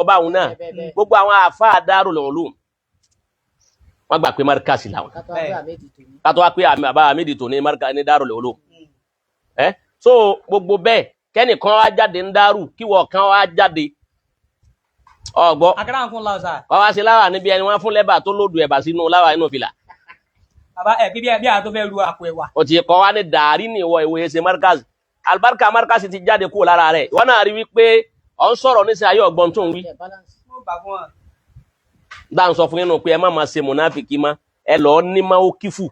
báwọn náà gbogbo àwọn àfáà Darul Ulum wọ́n gbà pé markasi làwọn kátó wá pé bàbá Hamidi tó ní markasi ní Darul Ulum so gbogbo bẹ́ẹ̀ kẹ́nìkan wá jáde ń dárù kíwọ kan wá jáde ọgbọ́ wọ́n wá sí láwà níbi ẹni wọ́n fún lẹ́bà tó lòdù ẹ̀bà sínú láwà inú fìlà bàbá bí a tó fẹ́ lu àpò ẹ̀wà ó ti kọ́ wá ní dàárí ní ìwọ ìwé ṣe markasi albarka markasi ti jáde kúrò lára rẹ̀ wọ́n náà rí wípé ọ ń sọ̀rọ̀ nísìnyí ayé ọgbọ́n tó ń wí dáhùn sọ fún yín pé ẹ má máa ṣe mùnáfìkì má ẹ lọ ní má ó kífù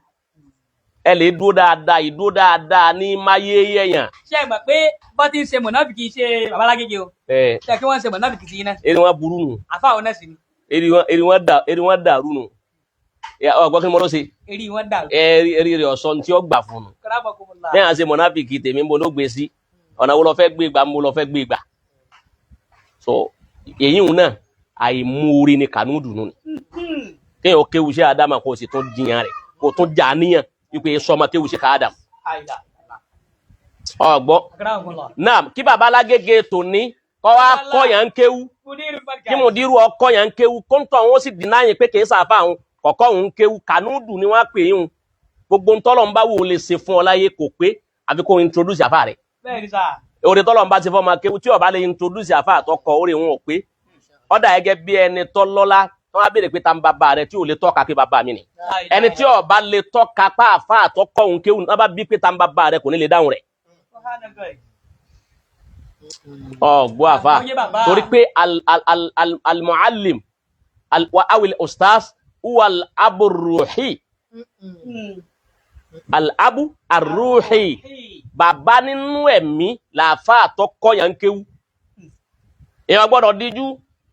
ẹ lè dúró dáadáa ìdúró dáadáa ní máyé yẹ̀yàn. ṣé ẹ gbà pé bọ́ ti ń ṣe mùnáfìkì ṣe babalágége o ṣé kí wọ́n ṣe mùnáfìkì sí iná. eri wọn burú nù. àfa àwọn náà sì ni. eri wọn dàrú nù. ọgbọ́n kí ni mo lọ ṣe. eri wọn dàrú. eri rẹ̀ ọ̀sọ́ tí ó gbà fún un. ní à ń ṣe mùnáfìkì tèmi ń bo ló gbé sí ọ̀nà wo lọ fẹ́ gbé gbà ń bo lọ fẹ́ gbé gbà. so èyí ń náà àìmúure ni kànúdù nù ni. kéèyàn kéwu ṣe àdámà kó o sì tún jiyàn rẹ̀ kó o tún jà níyàn wípé sọmọ kéwu ṣe ká Adam. ọgbọ́ náà kí bàbá alágége tò ní kọ́ wá kọ́ yàn ń kéwu kí mùdírù ọkọ́ yàn ń kéwu kóńtọ̀ wọn sì dínà yín pé kì í sàfà àwọn kọ̀kọ́ òun kéwu kànúdù ni wọ́n pè yín gbogbo ntọ́lọ̀ ń bá wò lè ṣe fún ọ láyé kò pé àfi kó introduce àfà rẹ̀ òde tọ́lọ̀ ń bá ti fọ́ ọmọ kéwu tí ó bá lè introduce àfà àtọkọ orí wọn ò pé ọ̀dà gẹ́gẹ́ bí ẹni tọ́lọ́lá wọ́n á béèrè pé ta ń bàbá rẹ̀ tí ò lè tọ́ka pé bàbá mi ni ẹni tí ó bá lè tọ́ka pa àfà àtọkọ òun kéwu náà bá bí pé ta ń bàbá rẹ̀ kò ní lè dáhùn rẹ̀ ọgbọ́ àfà torí pé al-muallim awil ustaz huwa al-abu ruhi al-abu ar-ruhi bàbá nínú ẹ̀mí làáfà àtọkọ yàn kéwu èèyàn gbọ́dọ̀ díjú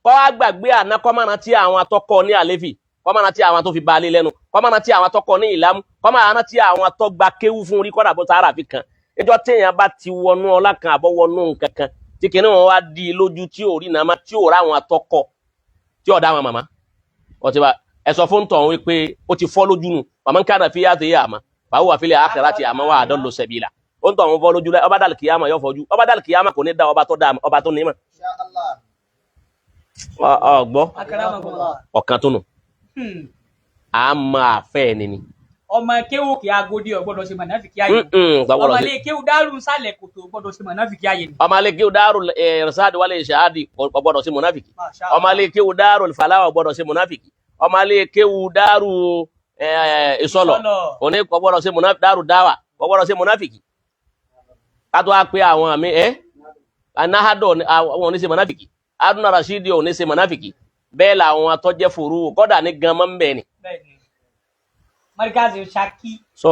kọ́ àgbàgbé àná kọ́ máa rántí àwọn atọ́kọ ní àléfì kọ́ máa rántí àwọn tó fi balẹ̀ lẹ́nu kọ́ máa rántí àwọn atọ́kọ ní ìlàmú kọ́ máa rántí àwọn atọ́gba kéwú fún orí kọ́dà bó sára fi kan ẹjọ́ téèyàn bá ti wọnú ọlá kan àbọ̀ wọnú nǹkan kan tí kìíní wọn wá di lójú tí ò rí nàmá tí ò rá àwọn atọ́kọ tí ò dá àwọn màmá ọtí bá ẹ sọ fún tọ̀hún wípé ó ti fọ́ lójú nù màmá ń kánà fi yá àti yá àmà báwo wà fílẹ̀ àkàrà ti àmọ́ wà àdán lọ sẹ̀bìlà ó ń tọ̀hún fọ́ lójú ọba dàlù kìyàmà yọ fọ́jú ọba dàlù kìyàmà kò ní dá ọba tó ní mà ọgbọ́ ọ̀kan tó nù a máa fẹ́ ẹni ni. ọmọ kéwù kì í agodi ọgbọ́dọ̀ ṣe mọ̀nàfìkì ayé ọmọ ilé kéwù dárú sálẹ̀ kòtò ọgbọ́dọ̀ ṣe mọ̀nàfìkì ayé ni. ọmọ ilé kéwù dárú ẹ̀rọ̀sáàdì wálé ṣáàdì ọgbọ́dọ̀ ṣe mọ̀nàfìkì ọmọ ilé kéwù dárú fàlàwà ọgbọ́dọ̀ ṣe mọ̀nàfìkì ọmọ ilé kéwù dárú ìsọlọ òní ọgbọ́dọ̀ ṣe dárú dáwà ọgbọ́dọ̀ ṣe mọ̀nàfìkì kátó wá pé àwọn àmì anáhádọ̀ àwọn oníṣe mọ̀nàfìkì Haruna Rashidi ò ní ṣe mọ̀nàfìkì bẹ́ẹ̀ làwọn atọ́jẹ́ fòrú kọ́dà ní gan mọ́ ń bẹ̀ ni. Markazi Ṣakí so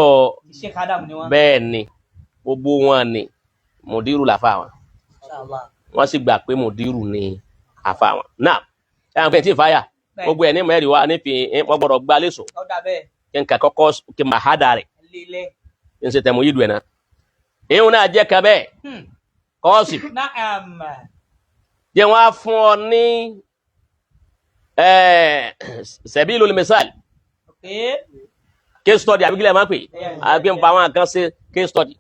Sheikh Adam ni wọ́n. bẹ́ẹ̀ ni gbogbo wọn ni mùdírù làfà wọn wọ́n sì gbà pé mùdírù ni àfà wọn. náà ẹ̀ ń pẹ́ tí fàyà gbogbo ẹ̀ ní mẹ́rin wa nífi wọ́n gbọ́dọ̀ gbá lẹ́sọ̀ kí n kà kọ́kọ́ kí n máa hádà rẹ̀ kí n ṣe tẹ̀mú yìí dùn ẹ̀ náà. èyí náà jẹ́ kan bẹ́ẹ̀ kọ́ọ̀sì. jẹ́ wọ́n á fún ọ ní sabilul misal case study àbíkílẹ̀ máa ń pè àbí ń pa àwọn kan ṣe case study.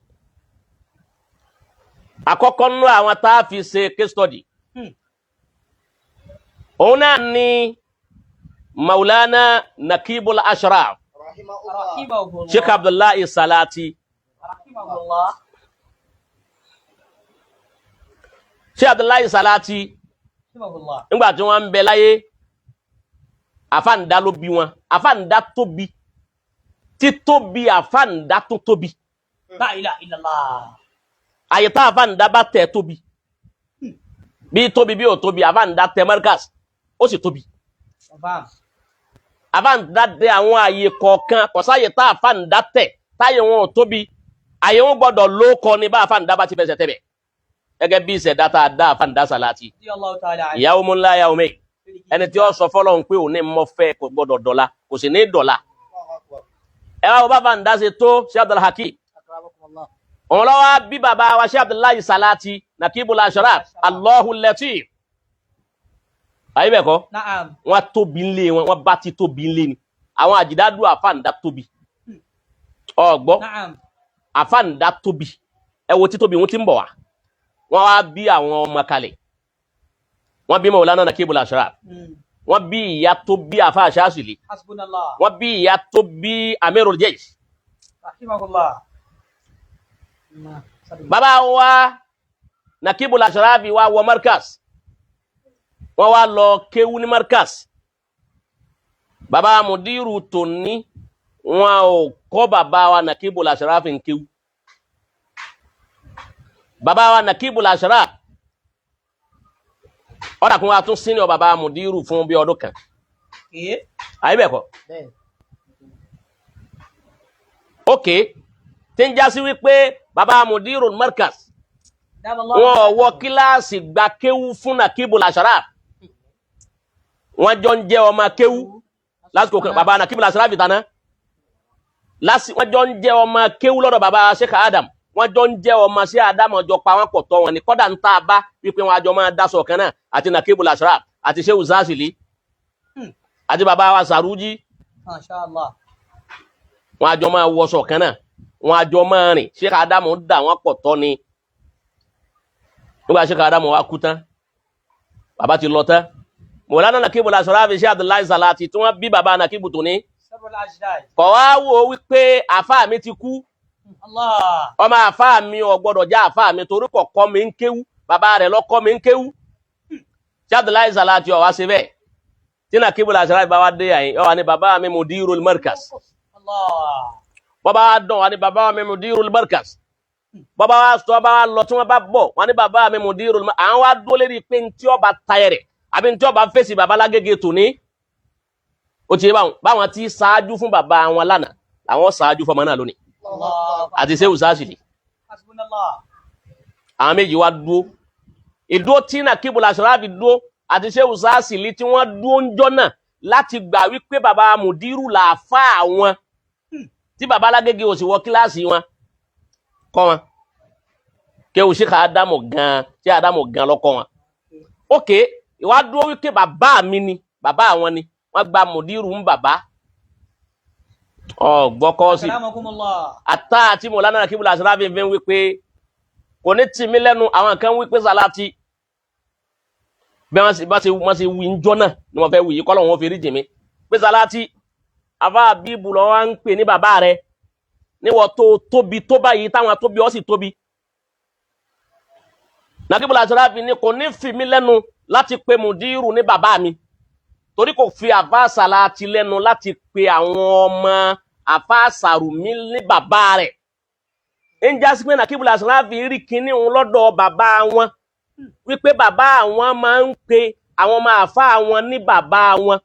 àkọ́kọ́ nínú àwọn tá a fi ṣe case study òun náà ni Maulana Nakibul Ashraf Sheikh Abdullahi Salati Sheikh Abdullahi Salati nígbà tí wọ́n ń bẹ láyé àfáǹdá ló bí wọn àfáǹdá tóbi títóbi àfáǹdá tó tóbi La ilaha illallah. àyè tá àfáǹdá bá tẹ̀ tóbi bí tóbi bí ò tóbi àfáǹdá tẹ̀ Markaz ó sì tóbi àfáǹdá tẹ àwọn àyè kọ̀ọ̀kan kọ̀sáyè tá àfáǹdá tẹ̀ táyè wọn ò tóbi àyè wọn gbọ́dọ̀ lóko ní bá àfáǹdá bá ti fẹsẹ̀ tẹ̀bẹ̀ gẹ́gẹ́ bí ìṣẹ̀dá tá a dá àfáǹdá Salati ìyàwó mú ńlá yàwó mẹ́yì ẹni tí ó sọ fọ́lọ́run pé òní mọ́ fẹ́ kò gbọ́dọ̀ dọ̀la kò sì ní dọ̀la ẹ wá bá àfáǹdá ṣe tó Sheikh Abdul Hakim òun lọ́wọ́ bí bàbá wa Sheikh Abdullahi Salati Nakibul Ashraf Allahul Latif ayé bẹ́ẹ̀ kọ́ wọ́n tóbi ńlé wọ́n bá ti tóbi ńlé ni àwọn àjìdádù àfáǹdá tóbi ọgbọ́ àfáǹdá tóbi ẹ wo tí tóbi wọn ti ń bọ̀ wá wọ́n wá bí àwọn ọmọ kalẹ̀ wọ́n bí Maulana Nakibul Ashraf, wọ́n bí ìyá tó bí àfáà Ṣáṣìlì, Hasbunallah. wọ́n bí ìyá tó bí Amirul Jaysh. Rahimahullah. Bàbá wa Nakibul Ashraf wa wọ Markaz, wọ́n wá lọ kéwú ní Markaz. Bàbá Mudiru tòní wọn ò kọ́ bàbá wa Nakibul Ashraf ń kéwú. Bàbá wa Nakibul Ashraf ọ̀dà kún wa tún senior bàbá Mudiru fún bí ọdún kan. Àyè bẹ́ẹ̀ kọ́. Ok, tí ń já sí wípé bàbá Mudiru Markaz wọ́n wọ kíláàsì gba kéwú fún Nakibul Ashraf. Wọ́n jọ ń jẹ́ ọmọ kéwú lásìkò kan bàbá Nakibul Ashraf ìtànà. Wọ́n jọ ń jẹ́ ọmọ kéwú lọ́dọ̀ bàbá Sheikh Adam. Wọ́n jọ ń jẹ́ ọmọ sí Adam ọjọ́ pa wọ́n pọ̀ tọ́ wọn ni kọ́dà ń tá a bá wípé wọn àjọ máa dáṣọ kan náà àti Nakibul Ashraf àti Sheikh Ṣáṣìlì àti bàbá wa Saruji. Mashallah. Wọn àjọ máa wọṣọ kan náà, wọn àjọ máa rìn. Sheikh Adam dà wọ́n pọ̀ tọ́ ni. Nígbà Sheikh Adam wá kú tán, bàbá ti lọ tán. Maulana Nakibul Ashraf Sheikh Abdullahi Salati tí wọ́n bí bàbá Nakibu tó ní. Kọ̀ wá wò wípé àfáà mi ti kú. Allah. Ọmọ àfáà mi ò gbọdọ̀ já àfáà mi torí kò kọ́ mi ń kéwú. Bàbá rẹ̀ ló kọ́ mi ń kéwú. Sheikh Abdullahi Salati ó wá ṣe bẹ́ẹ̀. Tí Nakibul Ashraf bá wá dé àyìn, ó wá ní bàbá mi Mudirul Markaz. Allah. Bàbá wa dán wá ní bàbá mi Mudirul Markaz. Bàbá wa sọ bá wa lọ tí wọ́n bá bọ̀, wọ́n ní bàbá mi Mudirul Markaz. Àwọn wá dúró lérí pé ntí ọba tayẹrẹ̀ àbí ntí ọba fèsì bàbá Lágége tòní. Ó ti yé báwọn tí ṣáájú fún bàbá wọn lánàá làwọn ṣáájú fọmọ náà lónìí. Àti Sheikh Ṣáṣìlì. Hasbunallah. Àwọn méjì wá dúró. Ìdúró tí Nakibul Ashraf dúró àti Sheikh Ṣáṣìlì tí wọ́n dúró ń jọ́ náà láti gbà wípé bàbá Mudiru làáfáà wọn. Tí bàbá Lágége ò sì wọ kíláàsì wọn kọ́ wọn. Kéwù Sheikh Adamu gan, Sheikh Adamu gan lọ́kọ́ wọn. Ok, ìwà dúró wípé bàbá mi ni, bàbá àwọn ni. Wọ́n gba Mudiru ń bàbá. Gbọ́kọ́ sí. Àtà àti Maulana Nakibul Ashraf fi ń wípé kò ní tì mí lẹ́nu àwọn kan wípé Salati. Bí wọ́n ṣe wí ń jọ náà ni wọ́n fẹ́ wí yìí kọ́lọ̀ wọn fi rí jìmí. Pé Salati, àfáà Bíbù lọ wá ń pè ní bàbá rẹ̀. Níwọ̀ tó tóbi tó báyìí táwọn tóbi ó sì tóbi. Nakibul Ashraf ní kò ní fi mí lẹ́nu láti pe Mudiru ní bàbá mi. Torí kò fi àfáà Salati lẹ́nu láti pe àwọn ọmọ àfáà Sàrùmí ní bàbá rẹ̀. ń já sí pé Nakibul Ashraf rí kinní òun lọ́dọ̀ bàbá wọn wípé bàbá àwọn máa ń pe àwọn ọmọ àfáà wọn ní bàbá wọn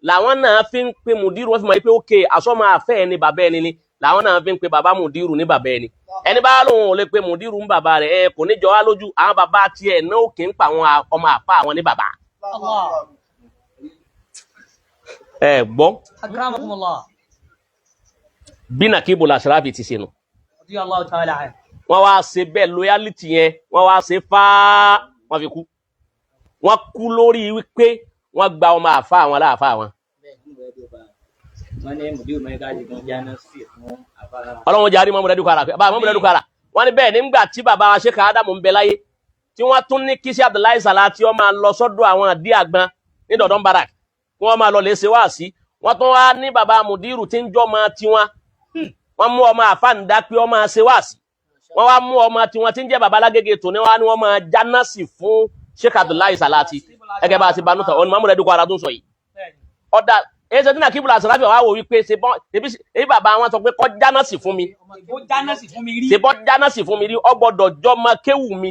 làwọn náà fi ń pe Mudiru wọn fi mọ̀ pé ókè àsọmọ àfẹ́ ẹni bàbá ẹni ni làwọn náà fi ń pe bàbá Mudiru ní bàbá ẹni ẹni bá lóun ò lè pe Mudiru ń bàbá rẹ̀ kò ní jọ wá lójú àwọn bàbá tiẹ̀ náà ó kì í pa àwọn ọmọ àfáà wọn ní bàbá. Gbọ́ bí Nakibul Ashraf ti ṣe nù wọ́n wá ṣe bẹ́ẹ̀ loyalty yẹn wọ́n wá ṣe fáá wọ́n fi kú wọ́n kú lórí wípé wọ́n gba ọmọ àfa àwọn aláàfáà wọn. Ọlọ́run jẹ́ àrímọ́ mọ̀lẹ́dùkọ́ ara bá àwọn mọ̀lẹ́dùkọ́ ara wọ́n ní bẹ́ẹ̀ nígbà tí bàbá wa Sheikh Adamu ń bẹ láyé tí wọ́n tún ní kí Sheikh Abdullahi Salati ó máa lọ sọ́dọ̀ àwọn àdí àgbọn ní Dọ̀dọ̀n Barak kí wọ́n máa lọ lè ṣe wáàsí wọ́n tún wá ní bàbá Mudiru tí ń jọ́ ọmọ tiwọn wọ́n mú ọmọ àfáàndá pé ó máa ṣe wáàsí wọ́n wá mú ọmọ tiwọn tí ń jẹ́ bàbá Lágége tòní wá ní wọ́n máa jánásì fún Sheikh Abdullahi Salati ẹgẹ́ bá a ti banú tán ọ̀nà mọ́múlẹ́dùkọ́ ara tó ń sọ yìí ọ̀dà èyí tí Nakibul Ashraf wá wò wípé ṣe bàbá wọn sọ pé kọ́ jánásì fún mi ṣe bọ́ jánásì fún mi rí ọ gbọ́dọ̀ jọmọ kéwù mi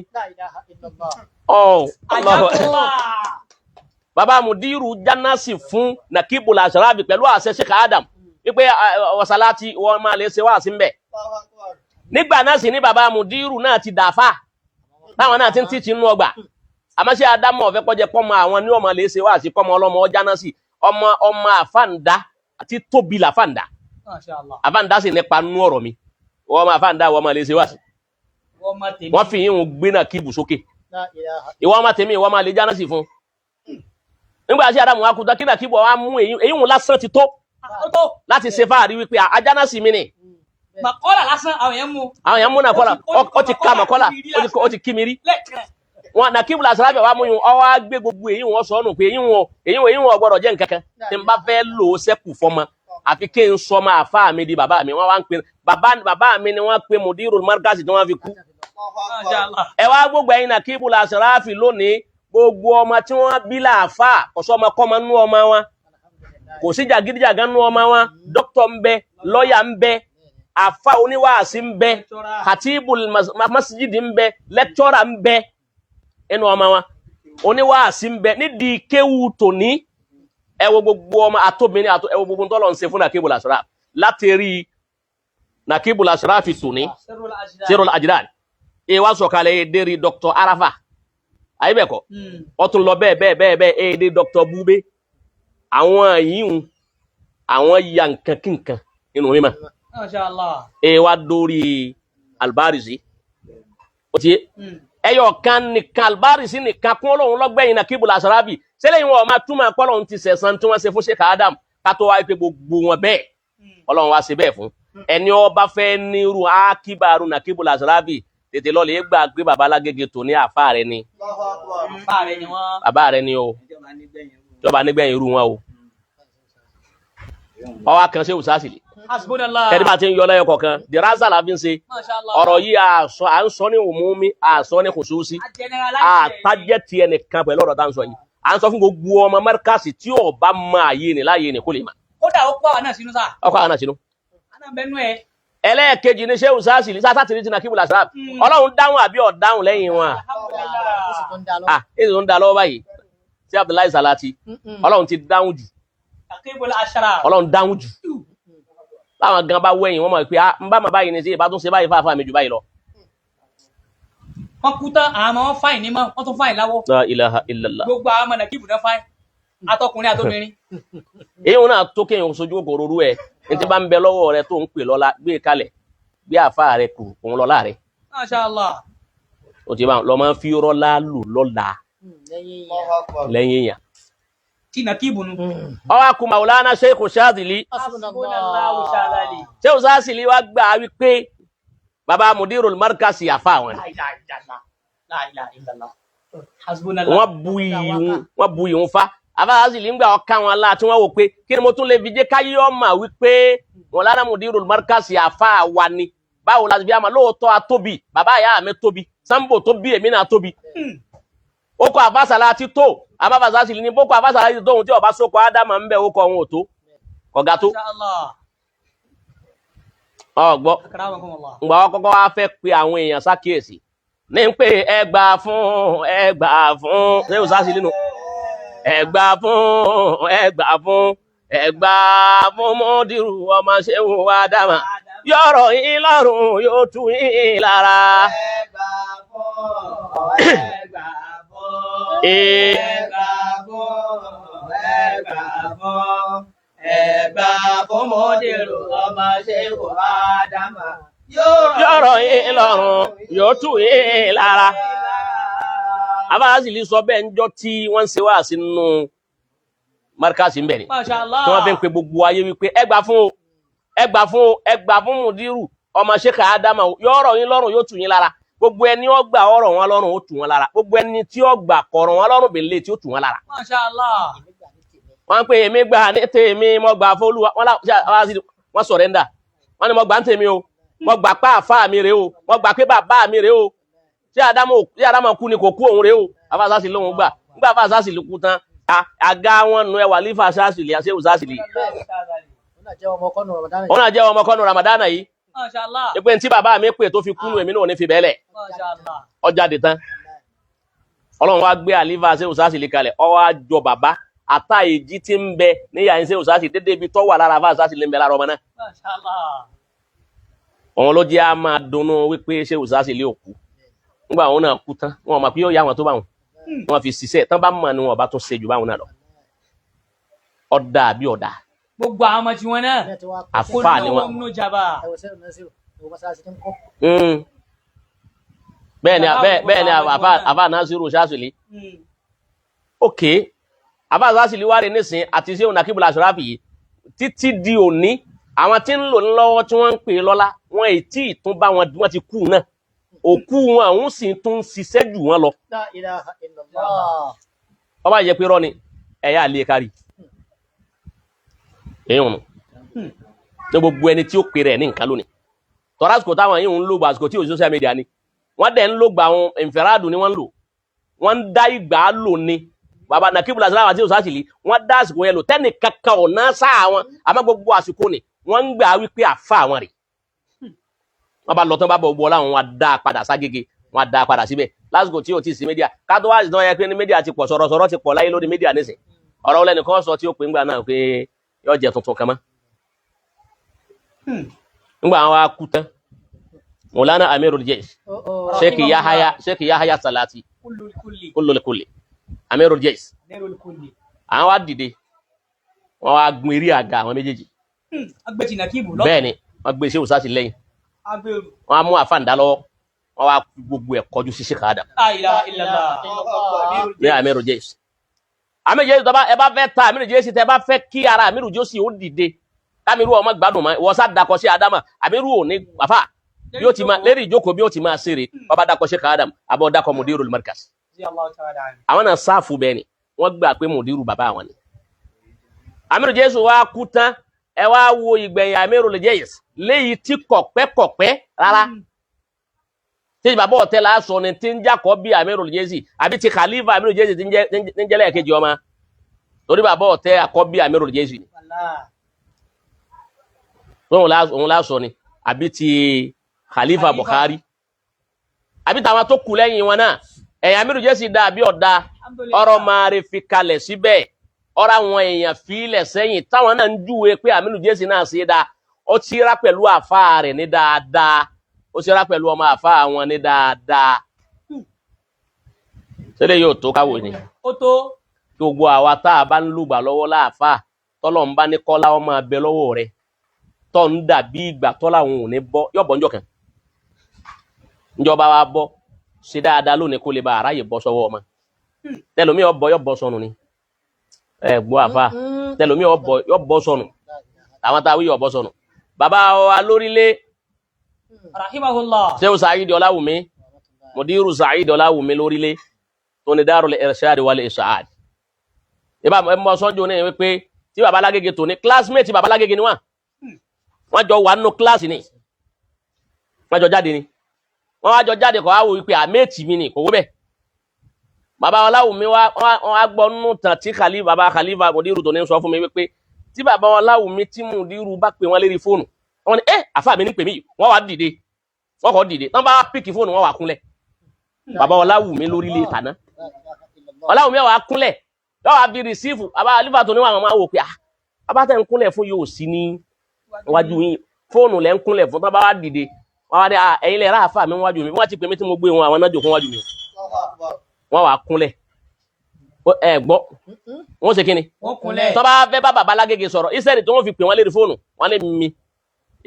bàbá Mudiru jánásì fún Nakibul Ashraf pẹ̀lú àṣẹ Sheikh Adam wípé Salati wọ́n máa lè ṣe wá sí mbẹ̀ nígbà náà sì ní bàbá Mudiru náà ti dàfà táwọn náà ti ń tìtì nínú ọgbà àmọ́ ṣé Adamu ọ̀fẹ́ kọjẹ pọ́mọ àwọn ní ọmọ lè ṣe wá sí kọ́mọ ọlọ́mọ ọjà náà sí ọmọ àfàǹdá àti tóbi làfàǹdá àfàǹdá sì nípa nú ọ̀rọ̀ mi ọmọ àfàǹdá wọ́n máa lè ṣe wá sí wọ́n fi yín gbé náà kíbù sókè ìwọ́n ọmọ tèmi ìwọ́n máa lè já náà sí fún nígbà tí Adamu wa kú tán kí náà kíbù wa mú èyí wọn lásán ti tó láti ṣe fáàrí wípé ajá náà sì mí ni Màkọ́là lásán àwọn èèyàn mú. Àwọn èèyàn mú náà kọ́là, ó ti ká màkọ́là, ó ti kí mi rí. wọn Nakibul Asrafi wa mú yín ọwọ́ á gbé gbogbo èyí wọn sọ ọ́nù pé èyí wọn gbọ́dọ̀ jẹ́ nǹkan kan tí n bá fẹ́ lò ó sẹ́kù fọmọ àfi kí n sọ máa fà mí di bàbá mi wọ́n wá ń pè bàbá mi ni wọ́n pe Mudirul Markaz tí wọ́n fi kú. ẹ wá gbogbo ẹ̀yin Nakibul Asrafi lónìí gbogbo ọmọ tí wọ́n bí láàfà kò sọ ọmọ kọ́mọ nú ọmọ wọn kò sí jàgídíjàgán nú ọmọ wọn dókítà ń bẹ lọ́ọ̀yà ń bẹ àfà oníwàásí ń bẹ Khatibul Masjid ń bẹ lẹ́kítọ́rà ń bẹ ẹnu ọmọ wọn oníwàásí ń bẹ nídìí kéwù tòní ẹ wo gbogbo ọmọ àtòmìnì ẹ wo gbogbo tọ́lọ̀ ń ṣe fún Nakibul Asrafi láti rí Nakibul Asrafi tòní Sirrul Ajdan wá sọ̀kalẹ̀ èdèrí Dr. Arafa ayébẹ̀kọ́ ó tún lọ bẹ́ẹ̀ èdè Dr. Bube àwọn yìí àwọn ya nǹkan kí nǹkan nínú mímọ́ wá dórí Al-Barizi ó ti ẹyọ kan nìkan Al-Barizi nìkan kún Ọlọ́run lọ́gbẹ̀yìn Nakibul Asrafi sẹ́lẹ̀yìn wọn máa túmọ̀ pọ́lọ́run ti sẹ̀sán tí wọ́n ṣe fún Sheikh Adam kátó wáyé pé gbogbo wọn bẹ́ẹ̀ Ọlọ́run wá ṣe bẹ́ẹ̀ fún ẹni ó bá fẹ́ nírú ákíbàrú Nakibul Asrafi tètè lọ lè gbà gbé bàbá Alágége tó ní àfáà rẹ ni bàbá rẹ ni o jọba nígbẹ̀yìn irú wọn o ọwọ́ kan ṣe òṣàṣìlì kẹ́ni bá ti ń yọ lẹ́yọ kọ̀ọ̀kan dìrásà la fi ń ṣe ọ̀rọ̀ yìí à ń sọ ní òmùmí à ń sọ ní khususi àtàjẹ́ tiẹ̀ nìkan pẹ̀lú ọ̀rọ̀ tá à ń sọ yìí à ń sọ fún gbogbo ọmọ Markaz tí ó bá máa yé ni láàyè ni kó lè mà. kódà ó kọ́ àná sínú sáà. ọkọ̀ àná sínú. àná bẹnu ẹ. ẹlẹ́ẹ̀kejì ni Sheikh Usasili sáà tìrìtì Nakibul Asrafi Ọlọ́run dáhùn àbí ọ̀dáhùn lẹ́yìn wọn. èsì tó ń da lọ́wọ́ báyìí sí Abdullahi Salati Ọlọ́run ti dáhùn jù Ọlọ́run dáhùn jù láwọn gan bá wẹ̀yìn wọ́n mọ̀ pé n bá mà báyìí ní sí ìbá tún ṣe báyìí fáfá mi jù báyìí lọ. wọ́n kú tán àwọn ọmọ wọn fáìn ní mọ́ wọ́n tún fáìn láwọ́. La ilaha illallah. gbogbo àwọn ọmọ Nakibu náà fáìn atọkùnrin àtobìnrin. èyí wọn náà tó kéèyàn sojú kòkòrò rú ẹ ní ti bá ń bẹ lọ́wọ́ rẹ tó ń pè lọ́la gbé kalẹ̀ gbé àfa rẹ kù òun lọ́la rẹ. Masha Allah. o ti bá lọ máa ń fi rọ́lá lù lọ́la lẹ́yìn èèyàn. tí Nakibu nu. ọwọ́ akú Maulana Sheikh Shadili. Sheikh Usasili wa gbà wípé baba Mudirul Markaz àfa wọn. wọ́n bu ìhun fa Usasili ń gbà ọkàn wọn la tí wọ́n wò pé kí ni mo tún lè fi jẹ́ káyé ọmọ wípé Maulana Mudirul Markaz àfa wa ni báwo la fi àmà lóòótọ́ atóbi bàbá ìyá mi tóbi Sambo tó bí èmi náà tóbi ó kọ àfàsàlà ti tó àbá Usasili ní boko àfàsàlà ti tó ohun tí ọba sókò ádámà ń bẹ ó kọ ohun ò tó ọ̀gá tó ọgbọ́ ngbà wọn kọ́kọ́ wá fẹ́ pe àwọn èèyàn sákìyèsí ní pé ẹgbà fún ṣé Usasili nínú ẹgbà fún Mudiru ọmọ Shehu Adama yọ̀rọ̀ yín lọ́rùn yóò tú yín lára. Ẹgbà fún Mudiru ọmọ Shehu Adama yọ̀rọ̀ yín lọ́rùn yóò tú yín lára. Usasili sọ bẹ́ẹ̀ ńjọ́ tí wọ́n ń ṣe wá sínú Markaz ń bẹ̀rẹ̀ tí wọ́n fi ń pe gbogbo ayé wípé ẹgbà fún Mudiru ọmọ Sheikh Adama yọ̀rọ̀ yín lọ́rùn yóò tú yín lára. Gbogbo ẹni ó gbà ọ̀rọ̀ wọn lọ́rùn ó tú wọn lára gbogbo ẹni tí ó gbà kọ̀rọ̀ wọn lọ́rùn bèlè tí ó tú wọn lára. Masha Allah. wọ́n pe èmi gbà ní tèmi mo gbà fÓlúwa wọ́n sọ̀rẹ́ndà wọ́n ní mo gbà ń tèmi o mo gbà pé àfáà mi rèé o mo gbà pé bàbá mi rèé o tí Adama kú ni kò kú òun rèé o àfáà Usasili lóhun gbà nígbà àfáà Usasili kú tán àga wọn nu ẹwà lífà Usasili àti Usasili. òun náà jẹ́ ọmọ kọ́nu Ramadana yìí ìpè tí bàbá mi pè tó fi kúnnú èmi náà ní fi bẹ́ẹ̀lẹ̀ ọjà dé tán Ọlọ́run wá gbé àlífà Sheikh Usasili kalẹ̀ ó wá jọ bàbá àtà èjì tí ń bẹ níyà ń Sheikh Usasili dédé ibi tó wà lára àfáà Usasili ń bẹ lára ọmọ náà. òun ló jẹ́ a máa dunnú wípé Sheikh Usasili ò kú nígbà òun náà kú tán wọn mọ̀ pé yóò yá wọn tó bá wọn fi ṣiṣẹ́ tán bá mọ̀ ni wọn bá tún ṣe jù báwọn náà lọ ọ̀dà àbí ọ̀dà. gbogbo àwọn ọmọ tí wọn náà àfáà ni wọn. bẹ́ẹ̀ ni àfáà Nasiru Usasili. ok àfáà Usasili wá rí nísìn àti Sheikh Nakibul Asrafi yìí títí di òní àwọn tí ń lò ní lọ́wọ́ tí wọ́n ń pè lọ́lá wọn èyí tí ìtún bá wọn ti kú náà òkú wọn àwọn sì tún ṣiṣẹ́ jù wọn lọ La ilaha illallah. ó bá jẹ́ pé rọ́ ni ẹ̀yà lè kárí èèyàn nù ní gbogbo ẹni tí ó pè rẹ̀ ní nǹkan lónìí tọ́lá àsìkò táwọn yìí ń lò gbà àsìkò tí ò social media ni wọ́n dẹ̀ ń lò gbà àwọn ìfẹ́ràdù ni wọ́n ń lò wọ́n ń dá ìgbà lò ní bàbá Nakibu Lasarawa àti òsàṣìlì wọ́n dá àsìkò yẹn lò tẹ́nì kankan ò ná sáà wọn àmọ́ gbogbo àsìkò ni wọ́n ń gbà wípé àfa àwọn rè wọ́n bá lọ tán bá bọ̀ gbọ́ láwọn wọn dá padà ságége wọn dá padà síbẹ̀ lásìkò tí ò tí sí mídíà kátó wá ìsìnkú yẹ pé ní mídíà ti pọ̀ sọ̀rọ̀sọ̀rọ̀ ti pọ̀ láyé lórí mídíà nísìn ọ̀rọ̀ ọlẹ́ni kan sọ tí ó pè ń gbà náà pé yóò jẹ tuntun kan mọ́ ńgbà àwọn akú tán Maulana Amirul Jaysh Sheikh Yahya Salati kulli Amirul Jaysh àwọn wá dìde wọ́n wá gun eré àga àwọn méjèèjì agbẹ́tì Nakibu lọ bẹ́ẹ̀ ni wọ́n gbé Sheikh Usasi lẹ́yìn agbẹ́rù wọ́n á mú àfàǹdá lọ́wọ́ wọ́n wá gbogbo ẹ̀ kọjú sí Sheikh Adam la ilaha illallah ní Amirul Jaysh Amirul Jaysh tọ́ba ẹ bá fẹ́ ta Amirul Jaysh tẹ bá fẹ́ kí ara Amirul Jaysh ó dìde kámiru ọmọ gbádùn mọ́ wọ́n sá dakọ̀ sí Adama Amiru ò ní àfà bí ó ti máa lérí ìjókòó bí ó ti máa ṣeré ọba dakọ̀ Sheikh Adam abọ́ dakọ̀ Mudirul Markaz àwọn náà sáàfù bẹ́ẹ̀ ni wọ́n gbà pé Mudiru bàbá àwọn ni Amirul Jaysh wá kú tán ẹ wá wo ìgbẹ̀yìn Amirul Jaysh léyìí tí kọ̀pẹ́kọ̀pẹ́ rárá tí bàbá ọ̀tẹ́ la sọ ni tí ń jákọ́ bí Amirul Jaysh àbí ti Khalifa Amirul Jaysh tí ń jẹ́lẹ̀ kejì ọmọ torí bàbá ọ̀tẹ́ akọ́ bí Amirul Jaysh ni òun la sọ ni àbí ti Khalifa Bukhari àbí tàwọn tó kù lẹ́yìn wọn náà ẹ̀yìn Amirul Jaysh dá àbí ọ̀dá ọ̀rọ̀ máa rí fi kalẹ̀ síbẹ̀ ọ̀rọ̀ àwọn èèyàn fílẹ̀ sẹ́yìn táwọn náà ń júwe pé Amirul Jaysh náà ṣe dá ó ti rá pẹ̀lú àfa rẹ̀ ní dáadáa ó ti rá pẹ̀lú ọmọ àfa àwọn ní dáadáa ṣẹlẹ̀ yóò tó káwò ni ó tó gbogbo àwa tá a bá ń lùgbà lọ́wọ́ láàfà tọ́lọ̀ ń bá ní kọ́lá ọmọ abẹ lọ́wọ́ rẹ̀ tọ́ ń dàbí ìgbà tọ́lá òun ò ní bọ́ yọ̀bọ̀ ńjọ́ kan ìjọba wa bọ́ ṣe dáadáa lónìí kó lè ba àráyè bọ́ sọ́wọ́ ọmọ tẹlomi ọbọ yọ̀bọ̀ sọnù ni ẹ gbọ́ àfà tẹlomi ọbọ yọ̀bọ̀ sọnù àwọn tá a wí yọ̀bọ̀ sọnù bàbá wa lórílẹ̀ rahimahullah Sheikh Saheed Ọláwùmí Mudiru Saheed Ọláwùmí lórílẹ̀ tó ní Darul Irshad wal Ishad ìbá mọ sọ́njú ní wípé tí bàbá Lágége tó ní classmate bàbá Lágége ni wọ́n jọ wà nínú kíláàsì ni wọ́n jọ jáde ni wọ́n wá jọ jáde kọ́ wá wò wípé àmẹ́ẹ̀tì mi ni kò wó bẹ́ẹ̀ bàbá Ọláwùmí wọ́n á gbọ́ nínú tàn tí bàbá Khalifa Mudiru tó ní sọ fún mi wípé tí bàbá Ọláwùmí tí Mudiru bá pè wọ́n lérí fóònù wọ́n ní àfà mi ní pè mí wọ́n wá dìde wọ́n kọ́ dìde tán bá píkì fóònù wọ́n wá kúnlẹ̀ bàbá Ọláwùmí lórílẹ̀ tàná Ọláwùmí wá kúnlẹ̀ yóò wá bí rìsífù bàbá Khalifa tó ní wọn máa wò pé abátẹ̀ ń kúnlẹ̀ fún yóò sí ní wájú yín fóònù lẹ́ ń kúnlẹ̀ fún tán bá wá dìde wọ́n wá ní ẹ̀yin lẹ́ ráàfà mi wájú mi wọ́n ti pè mí tí mo gbé wọn àwọn náà jòkó wájú mi wọ́n wá kúnlẹ̀ ẹ gbọ́ wọ́n ṣe kí ni tọ́ bá fẹ́ bá bàbá Lágége sọ̀rọ̀ ìṣẹ́ni tó wọ́n fi pè wọ́n lérí fóònù wọ́n lé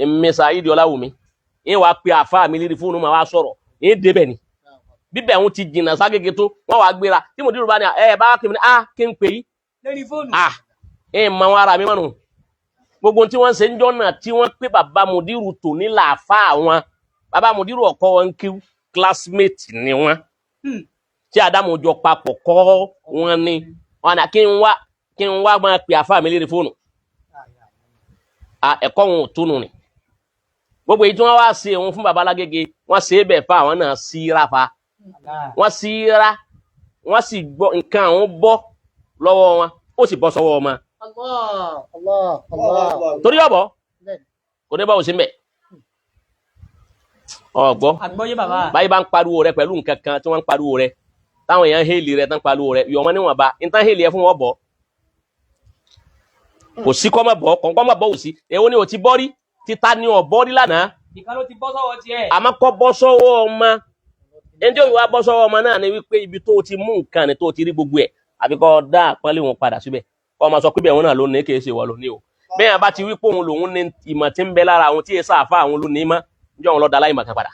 mi Saheed Ọláwùmí yín wàá pe àfà mi lérí fóònù máa wá sọ̀rọ̀ yín débẹ̀ ni bíbẹ̀ ń ti jìnnà Ságége tó wọ́n wá gbéra tí Mudiru bá ní bá kí ni kí n pè yí lórí fóònù mọ wọn ara mi mọ́nu gbogbo tí wọ́n ṣe ń jọ́ náà tí wọ́n pé bàbá Mudiru tò ní làáfà wọn bàbá Mudiru ọkọ wọn kí classmate ni wọn tí Adamu jọ papọ̀ kọ́ wọn ni wọn náà kí n wá máa pè àfà mi lérí fóònù ẹ̀kọ́ wọn ò túnú ni gbogbo èyí tí wọ́n wá ṣe òun fún bàbá Lágége wọ́n ṣe é bẹ̀ fà àwọn náà síra fa wọ́n síra wọ́n sì gbọ́ nǹkan àwọn bọ́ lọ́wọ́ wọn ó sì bọ́ sọ́wọ́ wọn torí ọ̀bọ̀ kò ní bá òsì mẹ́ ọ̀gbọ́ báyìí bá ń pariwo rẹ pẹ̀lú nǹkan kan tí wọ́n ń pariwo rẹ táwọn èèyàn hélì rẹ tán pariwo rẹ yọ̀mọ́ níwọ̀n bá ń tán hélì ẹ fún wọn bọ̀ kò sí kọ́ mọ̀ bọ̀ kọ̀ǹkọ́ mọ̀ bọ̀ òsì èwo ni ò ti bọ́ rí títa ni ò bọ́ rí lánàá àmọ́ kọ́ bọ́ sọ́wọ́ ọmọ ẹni tí òyìnbó bọ́ sọ́wọ́ ọmọ náà ni wípé ibi tó ti mú nǹkan ni tó ti rí gbogbo ẹ̀ àbíkọ́ dá àpọ́nlé wọn padà síbẹ̀ kọ́ ma sọ pé bẹ́ẹ̀ wọn náà ló ní kìí ṣe wọ́n ló ní o bẹ́ẹ̀ bá ti wí pé òun lòun ní ìmọ̀ tí ń bẹ lára àwọn tí èsà àfa àwọn ló ní mọ́ níjọ́ òun lọ́ọ́ da láìmọ̀ kan padà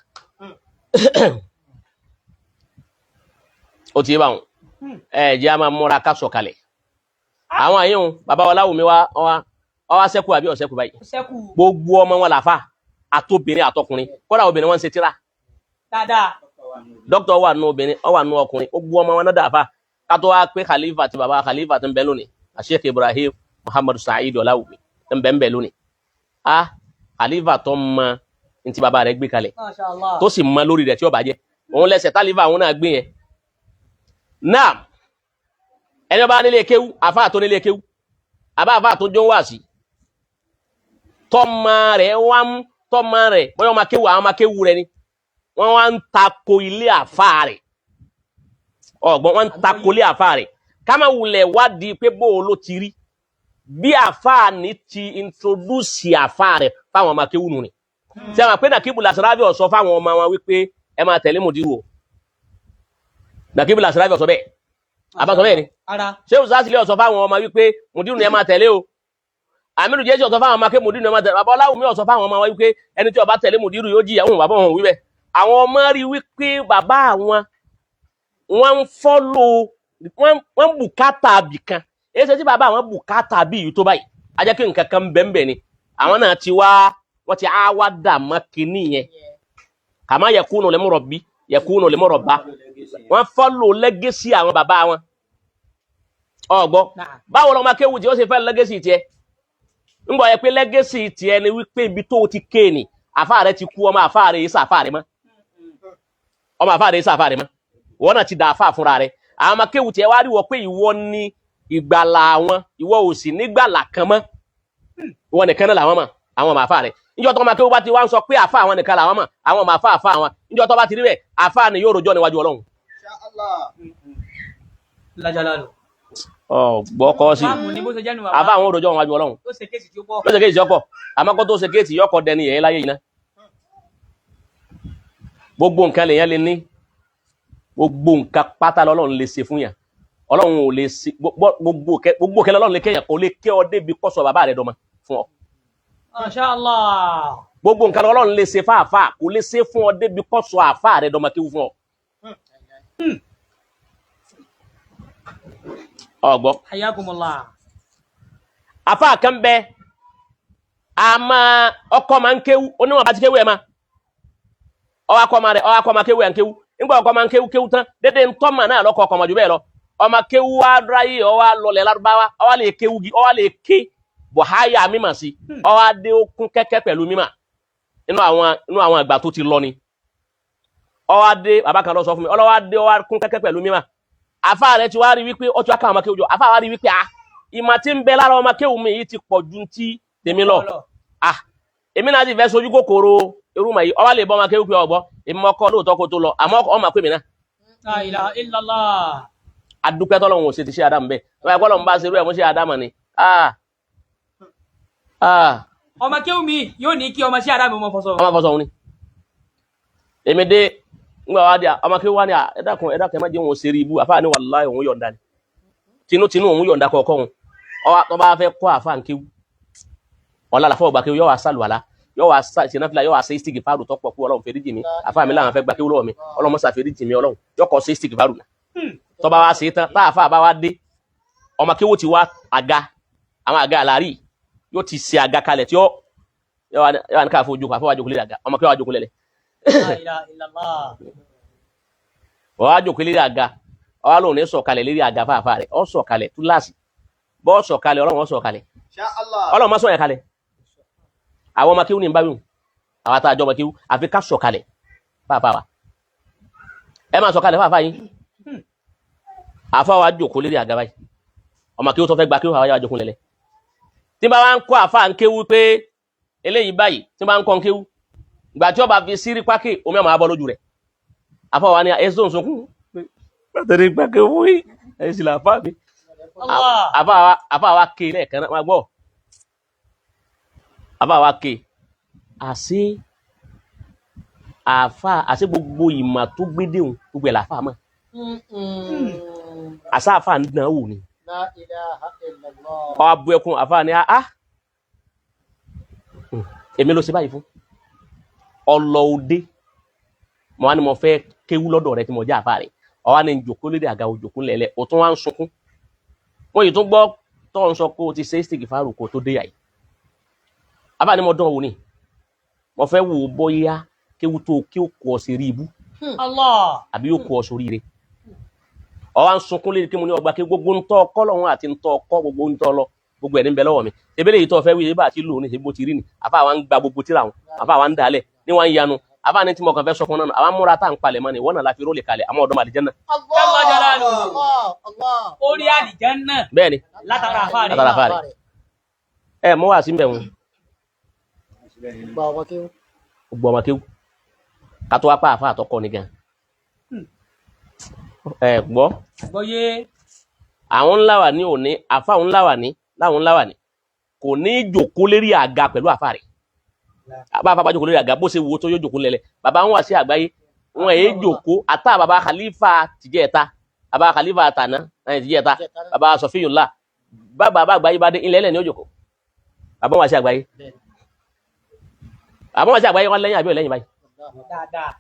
ó ti yé báwọn jẹ́ a máa múra ká sọ̀kalẹ̀ àwọn àyẹ̀wò bàbá Ọláwùmí wá sẹ́kù àbí ọ̀sẹ́kù báyìí gbogbo ọmọ wọn làfà àtobìnrin àtọkùnrin kọ́dà obìnrin wọn ń ṣe tíra dáadáa. dókítà wà nù obìnrin ó wà nù ọkùnrin ó gbọ́ ọmọ wọn náà dàáfà ká tó wá pé khalifa ti bàbá khalifa tó ń bẹ lónìí Sheikh Ibrahim Muhammadu Sa'id Ọláwùmí tó ń bẹ lónìí khalifa tó mọ ntí bàbá rẹ̀ gbé kalẹ̀ Masha Allah. tó sì mọ lórí rẹ̀ tí ó bàjẹ́ òun lẹ́sẹ̀ tálífà òun náà gbé yẹn náà ẹni bá nílé kéwú àfáà tó nílé kéwú àfáà tó jó wá sí tọ́mọ rẹ̀ bóyá ọmọ kéwú àwọn ọmọ kéwú rẹ̀ ni wọ́n wá ń tako ilé àfáà rẹ̀ ọ̀gbọ́n wọ́n ń tako ilé àfáà rẹ̀ ká má wulẹ̀ wádìí pé bó o ló ti rí bí àfáà ní ti introduce àfáà rẹ̀ fáwọn ọmọ kéwú nù ni tí a máa pé Nàkíbù Làsàràbí ó sọ fáwọn ọmọ wọn wípé ẹ máa tẹ̀lé mùdírù o Nàkíbù Làsàràbí ó sọ bẹ́ẹ̀ àbá sọ bẹ́ẹ̀ ni ṣé òṣìṣẹ́ ó sọ fáwọn ọmọ wípé mùdírù ni ẹ máa tẹ̀lé o Àmírù Jésì ó sọ fáwọn ọmọ pé mùdírù ni ẹ máa tẹ̀lé bàbá Ọláwùmí ó sọ fáwọn ọmọ wípé ẹni tí ó bá tẹ̀lé mùdírù yóò jìyà òun bàbá òun wíbẹ̀ àwọn ọmọ rí wípé bàbá àwọn wọ́n ń fọ́lò wọ́n bùkátà bì kan èyí ṣe tí bàbá àwọn bùkátà bí yìí tó báyìí a jẹ́ kí nǹkan kan bẹ́ẹ̀ ni àwọn náà ti wá wọ́n ti á wá dà mọ́ kínní yẹn kàmá yakunu lè mọ̀rọ̀ bí yakunu lè mọ̀rọ̀ bá wọ́n fọ́lò lẹ́gẹ́sì àwọn bàbá wọn ọ̀gbọ́ báwo lọ́mọ akéwù tí ó ṣe fẹ́ lẹ́gẹ́sì tiẹ̀ ń bọ̀ yẹ pé lẹ́gẹ́sì tiẹ̀ ni wípé ibi tó ti ké ni àfáà rẹ ti kú ọmọ àfáà rẹ yìí sàfáà rẹ mọ́ ọmọ àfáà rẹ yìí sàfáà rẹ mọ́ wọ́n náà ti dà àfáà fúnra rẹ àwọn ọmọ akéwù tiẹ̀ wá rí wọ pé ìwọ ní ìgbàlà wọn ìwọ ò sì nígbàlà kan mọ́ ìwọ nìkan náà làwọn mọ̀ àwọn ọmọ àfáà rẹ níjọ́ tó ọmọ akéwù bá ti wá ń sọ pé àfáà àwọn nìkan làwọn mọ̀ àwọn ọmọ àfáà wọn níjọ́ tó bá ti rí bẹ́ẹ̀ àfáà ni yóò rojọ́ níwájú Ọlọ́run. Lájàlálù. Gbọ́kọ́ sí àfáà àwọn rojọ́ níwájú Ọlọ́run Ó ṣe kéèsì tí ó ló ṣe kéèsì ọ̀pọ̀ àmọ́ kó tó ṣe kéèsì yọkọ̀ dẹni yẹn láyé yìí ná gbogbo nǹkan lèyàn lè ní gbogbo nǹkan pátá lọ́lọ́run lè ṣe fún yàn Ọlọ́run ò lè ṣe gbogbo kẹlẹ́ Ọlọ́run lè kéèyàn kò lè ké ọ débi kọ́sọ̀ bàbá rẹ̀ dọ́mọ fún ọ. Masha Allah. Gbogbo nǹkan Ọlọ́run lè ṣe fáàfáà kò lè ṣe fún ọ débi kọ́sọ̀ àfáà rẹ̀ dọ́mọ kéwú fún ọ. Ọgbọ́. Hayyakumullah. Àfáà kan bẹ àmà ọkọ máa ń kéwú oníwọ̀n bá ti kéwú ẹ̀ ma ọwọ́ akọ máa kéwú ẹ̀ ń kéwú nígbà ọkọ máa ń kéwú tán dédé ń tọ́mà náà lọ́kọ̀ ọkọ̀ mọ̀jú bẹ́ẹ̀ lọ ọmọ kéwú wá dráyé ọwọ́ lọlẹ̀ lárúbáwá ọwọ́ lè kéwú gi ọwọ́ lè ké bọ̀háyà mímà sí ọwọ́ adé okun kẹ́kẹ́ pẹ̀lú mímà inú àwọn àgbà tó ti lọ ni ọwọ́ adé bàbá kan lọ sọ fún mi ọlọ́wọ́ adé ọwọ́ kún kẹ́kẹ́ pẹ̀lú mímà àfáà rẹ̀ ti wá rí wípé ọtí wá ká ọmọ kéwú jọ àfáà wá rí wípé ìmọ̀ tí ń bẹ lára ọmọ kéwú mi yìí ti pọ̀ ju ti tèmi lọ èmi náà ti fẹ́ sojú kòkòrò irúmọ̀ yìí ọwọ́ lè bọ́ ọmọ kéwú pé ọgbọ́ èmi ọkọ lóòótọ́ kó tó lọ àmọ́ ọmọ pè mí náà. La ilaha illallah. Adúpẹ́ tọ́lọ́run ò ṣe ti ṣe Ádámù bẹ́ẹ̀ ọmọ ẹ̀kọ́ lọ́run bá ṣe irú ẹ̀ mú ṣe Ádámù ni. Ọmọ kéwú mi yóò ní kí ọmọ sí Ádámù ọmọ fọsọ. Ọmọ fọsọ òun ni. Èmi dé ńgbà wá dé ọmọ kéwú wá ní ẹ̀dákun ẹ má jẹ́ òun ṣe rí ibú àfáà ní wàláhì òun yọ̀ǹda ni tinútinú òun yọ̀ǹda kọ̀ọ̀kan òun tó bá fẹ́ kọ́ àfáà ń kéwú ọ̀la làfọ́ ọgbà kéwú yọ wá sálùwàlá yọ wá sinafila yọ wá ṣe istigi fáàrù tọ́pọ̀ kú Ọlọ́run fèrèjì mi àfáà mi láwọn fẹ́ gbà kéwú lọ́wọ́ mi Ọlọ́run mọ́sá fèrèjì mi Ọlọ́run yọ kọ́ ṣe istigi fáàrù náà tó bá wá ṣe tán tá àfáà bá wá dé ọmọ kéwú ti wá àga àwọn àga àlárí yóò ti ṣe àga kalẹ̀ tí yọ wá ní ká fojú kó àfọwájú kúlẹ̀ àga ọmọ kéwú wá jókòó lẹ̀lẹ̀ La ilaha illallah. wá jókòó lérí àga ọwá lòun ní sọ̀kalẹ̀ lérí àga fáfá rẹ̀ ọ sọ̀kalẹ̀ túláàsì bọ́ sọ̀kalẹ̀ Ọlọ́run sọ̀kalẹ̀ Ọlọ́run má sọ̀yàn kalẹ̀ àwọn ọmọ kéwú ní báwí àwọn àtàjọ ọmọ kéwú àfi ká sọ̀kalẹ̀ fáfá wa ẹ máa sọ̀kalẹ̀ fáfá yín àfá wa jókòó lérí àga báyìí ọmọ kéwú tó fẹ́ gba kéwú àwọn jókòó lẹ̀lẹ̀ tí bá wá ń kọ́ àfá ń kéwú pé eléyìí báyìí tí bá ń kọ́ ń kéwú ìgbà tí ó bá fi sírí pákè omi àmọ́ abọ́ lójú rẹ̀ àfá wa ní ẹ̀sùn sunkún látẹ̀rí pákè fún yìí ẹ̀yìn sì làfá mi àfá wa ké lẹ́ẹ̀kan náà máa gbọ́ àfá wa ké àṣé gbogbo ìmọ̀ tó gbédè òun gbogbo ẹ̀ làfá mọ̀ àṣà àfá ń dán wò ni La ilaha illallah. ọ abú ẹkún àfá ni èmi ló ṣe báyìí fún ọlọ òde mo wá ní mo fẹ́ kéwú lọ́dọ̀ rẹ tí mo jẹ́ àfá rẹ̀ ọwá ní jòkó lédè àga òjòkó lẹ̀lẹ̀ ó tún wá ń sunkún wọ́n yìí tún gbọ́ tó ń sọ pé o ti ṣe istigi fáàrù kó tó dé yàí àfá ni mo dán wò ní mo fẹ́ wò bóyá kéwú tó kí ó kọ́ sí rí ibú Allah. àbí yóò kó ọ sórí rẹ̀ ọwọ́ ń sunkún lérí kí mo ní ọgbà kí gbogbo ń tọ́ ọkọ́ lọ́wọ́ àti ń tọ́ ọkọ́ gbogbo ń tọ́ lọ gbogbo ẹ̀ ní bẹ lọ́wọ́ mi ebele yìí tó fẹ́ wí ebá àti lò ní ṣe bó ti rí ni àfa àwọn ń gba gbogbo tíra wọn àfa àwọn ń dalẹ̀ ní wọn ń yanu àfa ní tí mo kàn fẹ́ sọ fún náà àwọn múra tá à ń palẹ̀ mọ́ ni wọ́n náà la fi rólè kalẹ̀ àmọ́ ọ̀dọ́ màlìjẹ́ náà. Orí àlìjánnà bẹ́ẹ̀ ni látara àfáà rẹ̀. látara àfa rẹ̀ ẹ mọ́ wá sí mbẹ̀ wọn Gba ọmọ kéwú. gbogbo ọmọ kéwù ká tó wá pa àfa àtọkọ ni gan ẹ gbọ́ Gbọ́yé. àwọn ńlá wà ní òní àfa òun ńlá wà ní láwọn ńlá wà ní kò ní jòkó lérí àga pẹ̀lú àfa rẹ̀ bá àfa bá jòkó lérí àga bó ṣe wo tó yóò jòkó lẹ́lẹ̀ bàbá wọn wà sí àgbáyé wọn èyí jòkó àtà bàbá khalifa tìjẹ́ta bàbá khalifa tàná tìjẹ́ta bàbá sọfíyùlá bàbá àgbáyé bá dé ilẹ̀ ẹlẹ́ ní ó jòkó bàbá wọn wà sí àgbáyé bàbá wọn wà sí àgbáyé wọn lẹ́yìn àbí ò lẹ́yìn báyìí Dáadáa.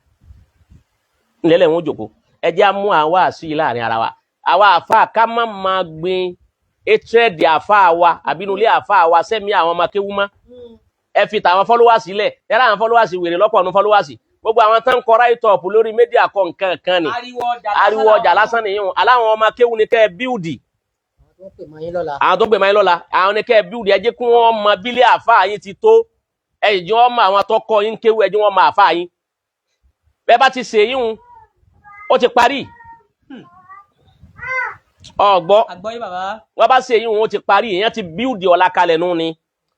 ilẹ̀ ẹlẹ́ wọn ó jòkó ẹ jẹ́ á mú àwa sí i láàrin ara wa àwa àfa ká má máa gbin etrẹ́ẹ̀dì àfa wa àbínúlé àfa wa sẹ́mi àwọn ọmọ kéwú mọ́ ẹ fi tàwọn followers sílẹ̀ ẹ rà àwọn followers wèrè lọ́pọ̀ ọ̀nù followers gbogbo àwọn tán kọ right up lórí media kọ nǹkan kan ni ariwo ọjà lásán nìyẹn aláwọn ọmọ kéwú ni kẹ́ ẹ bíùdì Àwọn tó ń pè mọ́ yín lọ́la. àwọn tó gbé máa ń lọ́la àwọn ni kẹ́ ẹ bíùdì ẹ jẹ́ kí wọ́n mọ bílẹ̀ àfa yín ti tó ẹ jẹ́ wọ́n mọ àwọn tó kọ yín kéwú ẹ jẹ́ wọ́n mọ àfa yín bẹ́ẹ̀ bá ti ṣe yín ó ti parí ọgbọ́ Àgbọ́yé bàbá. wọ́n bá ṣe yín ó ti parí èèyàn ti bíùdì ọ̀la kalẹ̀ nù ni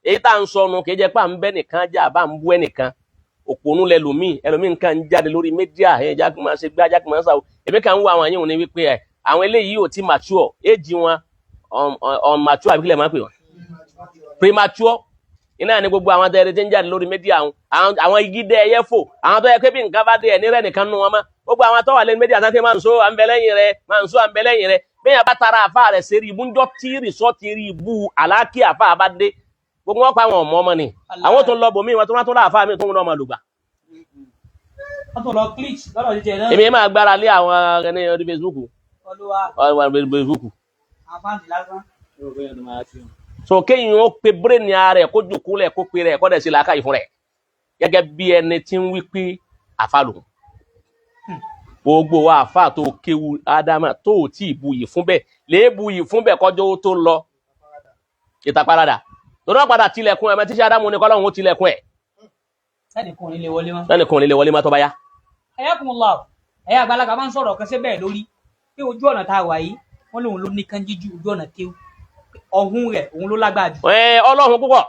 èyí tá à ń sọnù kì í jẹ́ pé à ń bẹ́ nìkan jà bá ń bú ẹnìkan òpònú lẹlòmíì ẹlòmíì nǹkan ń jáde lórí mídíà ẹ̀ jákè máa ṣe gbá jákè máa ń sàwọ́ èmi kàn ń wo àwọn yìí ní wípé ẹ̀ àwọn eléyìí ò ti mature éèjì wọn on mature àbí kílẹ̀ máa ń pè wọ́n premature iná ní gbogbo àwọn tẹ́lẹ̀ tí ń jáde lórí mídíà àwọn igi dẹ́ ẹyẹ fò àwọn tó yẹ pé bí nǹkan bá dé ẹ̀ nírẹ̀ nìkan nù wọn mọ́ gbogbo àwọn tó wà lẹ́nu mídíà sáté máa ń so àǹbẹ̀lẹ́yìn rẹ̀ máa ń so àǹbẹ̀lẹ́yìn rẹ̀ bẹ́ẹ̀ yẹn bá tara àfa rẹ̀ ṣe rí ibú ńjọ́ tí rìsọ́ọ̀tì rí ibú àlákì àfa bá dé gbogbo wọn pa àwọn ọmọ ni àwọn tó ń lọ bòmí wọn tó wọn tó láàfáà mi tó ń lọ ọmọ lùgbà. Wọ́n tó lọ glitch lọ́dọ̀ jíjẹ náà. èmi máa gbára lé àwọn ẹni orí Facebook Olúwa. Facebook Àfáàní lásán. so kéyìn ó pe brain ara rẹ̀ kó jòkúlẹ̀ kó pe rẹ̀ kó dẹ̀ sí làákàyè fún rẹ̀ gẹ́gẹ́ bí ẹni tí ń wí pé àfa lòun gbogbo wa àfa tó kéwu ádámà tó ò tí ì buyì fún bẹ́ẹ̀ lè buyì fún bẹ́ẹ̀ kọjọ́ tó lọ ìtàparadà torí wọn padà tilẹ̀kùn ẹ̀ mẹ́tíṣẹ́ ádámù ní kọ́lọ́hún ó tilẹ̀kùn ẹ̀ Sẹ́nìkan ò ní lè wọlé mọ́. lẹ́nìkan ò ní lè wọlé má tó bá yá. Ayakumullah. Ẹ̀yà àgbàlagbà máa ń sọ̀rọ̀ kan sí bẹ́ẹ̀ lórí pé ojú ọ̀nà tá a wà yìí wọ́n lóun ló ní kánjí ju ojú ọ̀nà kéwù ọ̀hún rẹ̀ òun ló lágbára jù. Ọlọ́run púpọ̀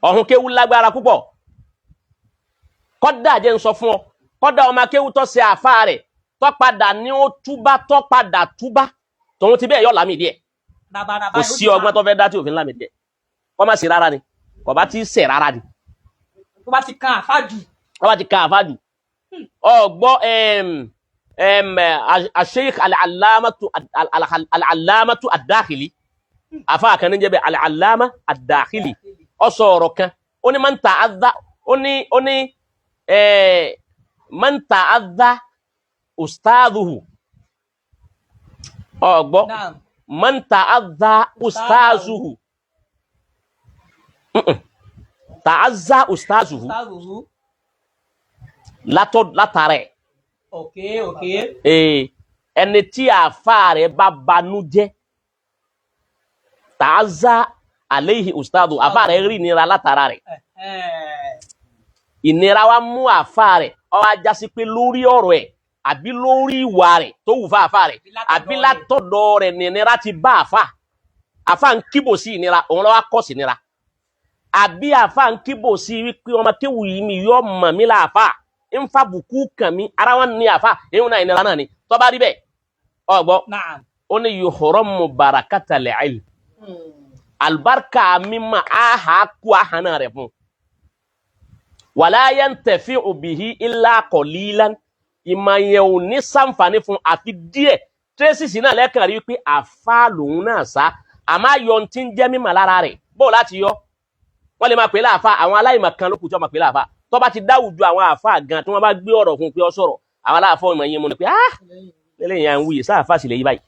ọ̀hún kéwú lágbára púpọ̀ kọ́dà jẹ́ ń sọ fún ọ kọ́dà ọmọ kéwú tó ṣe àfa rẹ̀ tó padà ní ó túbá tó padà túbá tòun ti bẹ́ẹ̀ yọ lámì díẹ̀ kò sí ọgbọ́n tó fẹ́ dá tí òfin lámì díẹ̀ kọ́ má sí rárá ni kò bá ti sẹ̀ rárá ni tó bá ti kan àfáàjù. tó bá ti kan àfáàjù ọgbọ́ Sheikh al-allamatu ad-dakhili afa kan níjẹ́ bẹ́ al-allama ad-dakhili ó sọ ọ̀rọ̀ kan ó ní man ta'adha ó ní man ta'adha ustadhuhu ọgbọ́ man ta'adha ustadhuhu ta'azza ustadhuhu látàrẹ̀ ẹni tí àfa rẹ̀ bá banújẹ́ ta'azza alayhi ustadhu àfa rẹ̀ rí ìnira látara rẹ̀ ìnira wa mú àfa rẹ̀ ó wá jásí pé lórí ọ̀rọ̀ ẹ̀ àbí lórí ìwà rẹ̀ tó wù fún àfa rẹ̀ àbí látọ̀dọ̀ rẹ̀ nìnira ti bá àfa ń kíbò sí ìnira òun lọ́wọ́ kọ́ sí ìnira àbí àfa ń kíbò sí wípé ọmọ kéwù yìí mi yọ mọ̀ mí láàfà ń fa bùkú kàn mí ara wọn ní àfa èyí náà ìnira náà ni tó bá rí bẹ́ẹ̀ ọgbọ́ ó ní yuhramu barakatal ilm albarka mímọ̀ àhà kú àhànà rẹ̀ fún wala yantafi'u bihi illa qalilan ìmọ̀ yẹn ò ní sàǹfààní fún àfi díẹ̀ tírẹ́sìsì náà lẹ́kàn rí wípé àfa lòun náà sá àmọ́ ayọ̀ tí ń jẹ́ mímọ̀ lára rẹ̀ bó láti yọ wọ́n lè máa pè láàfà àwọn aláìmọ̀ kan ló kù tí wọ́n máa pè láàfà tó bá ti dáwùjọ àwọn àfa gan tí wọ́n bá gbé ọ̀rọ̀ fún pé ọ sọ̀rọ̀ àwọn aláàfọ̀ ìmọ̀ yẹn mú ni pé lẹ́lẹ́yìn à ń wuyì sáàfà sì lè yí báyìí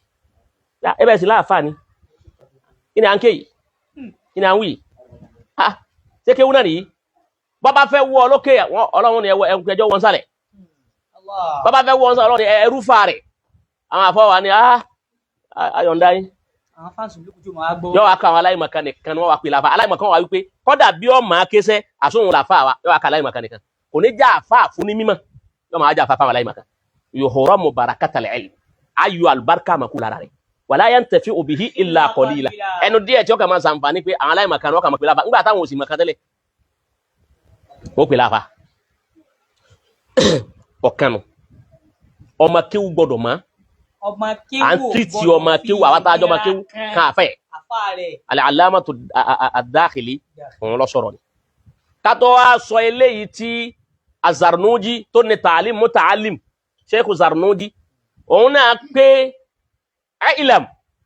ẹ bẹ́ẹ̀ sì láàfà ni kí ni à ń ké yìí kí ni à ń wuyì ṣé kéwú náà nìyí bọ́ bá fẹ́ wọ́ ọ lókè ọlọ́run ni ẹjọ́ wọn sálẹ̀ Allah. bàbá fẹ́ wọ́n sọ ọlọ́run ẹrú fa rẹ̀ àwọn àfọwà ni ayọ̀ǹda yín àwọn fáǹsì ló kùjú máa gbọ́. yọ wá ká àwọn aláìmọ̀kan nìkan ni wọ́n wá pè láfa aláìmọ̀kan wà wípé kọ́dà bí ọmọ akẹ́sẹ́ àsóhun làfa wa yọ wá ká aláìmọ̀kan nìkan kò ní já àfa fún ní mímọ̀ yọ máa já àfa fáwọn aláìmọ̀kan yuhramu barakatal ilm ayọ̀ àlùbáríkà máa kú lára rẹ̀ wala yantafi'u bihi illa qalila ẹnu díẹ̀ tí ó kà máa ṣàǹfààní pé àwọn aláìmọ̀kan ni wọ́n kà máa pè láfa nígbà táwọn òsì mọ̀kan tẹ́lẹ̀ wọ́n pè láfa ọ̀kanu ọmọ kéwú gbọ́dọ̀ mọ̀ ọmọ à ń kéwú tírìtì ọmọ kéwú àwọn tájọ́ ọmọ kéwú kan àfẹ́ àfa rẹ̀. al-allamatu ad-dakhili òun lọ sọ̀rọ̀ ni kátó wá sọ eléyìí tí azarnuji tó ní taalim mutaalim sheikh zarnuji òun náà pé ilam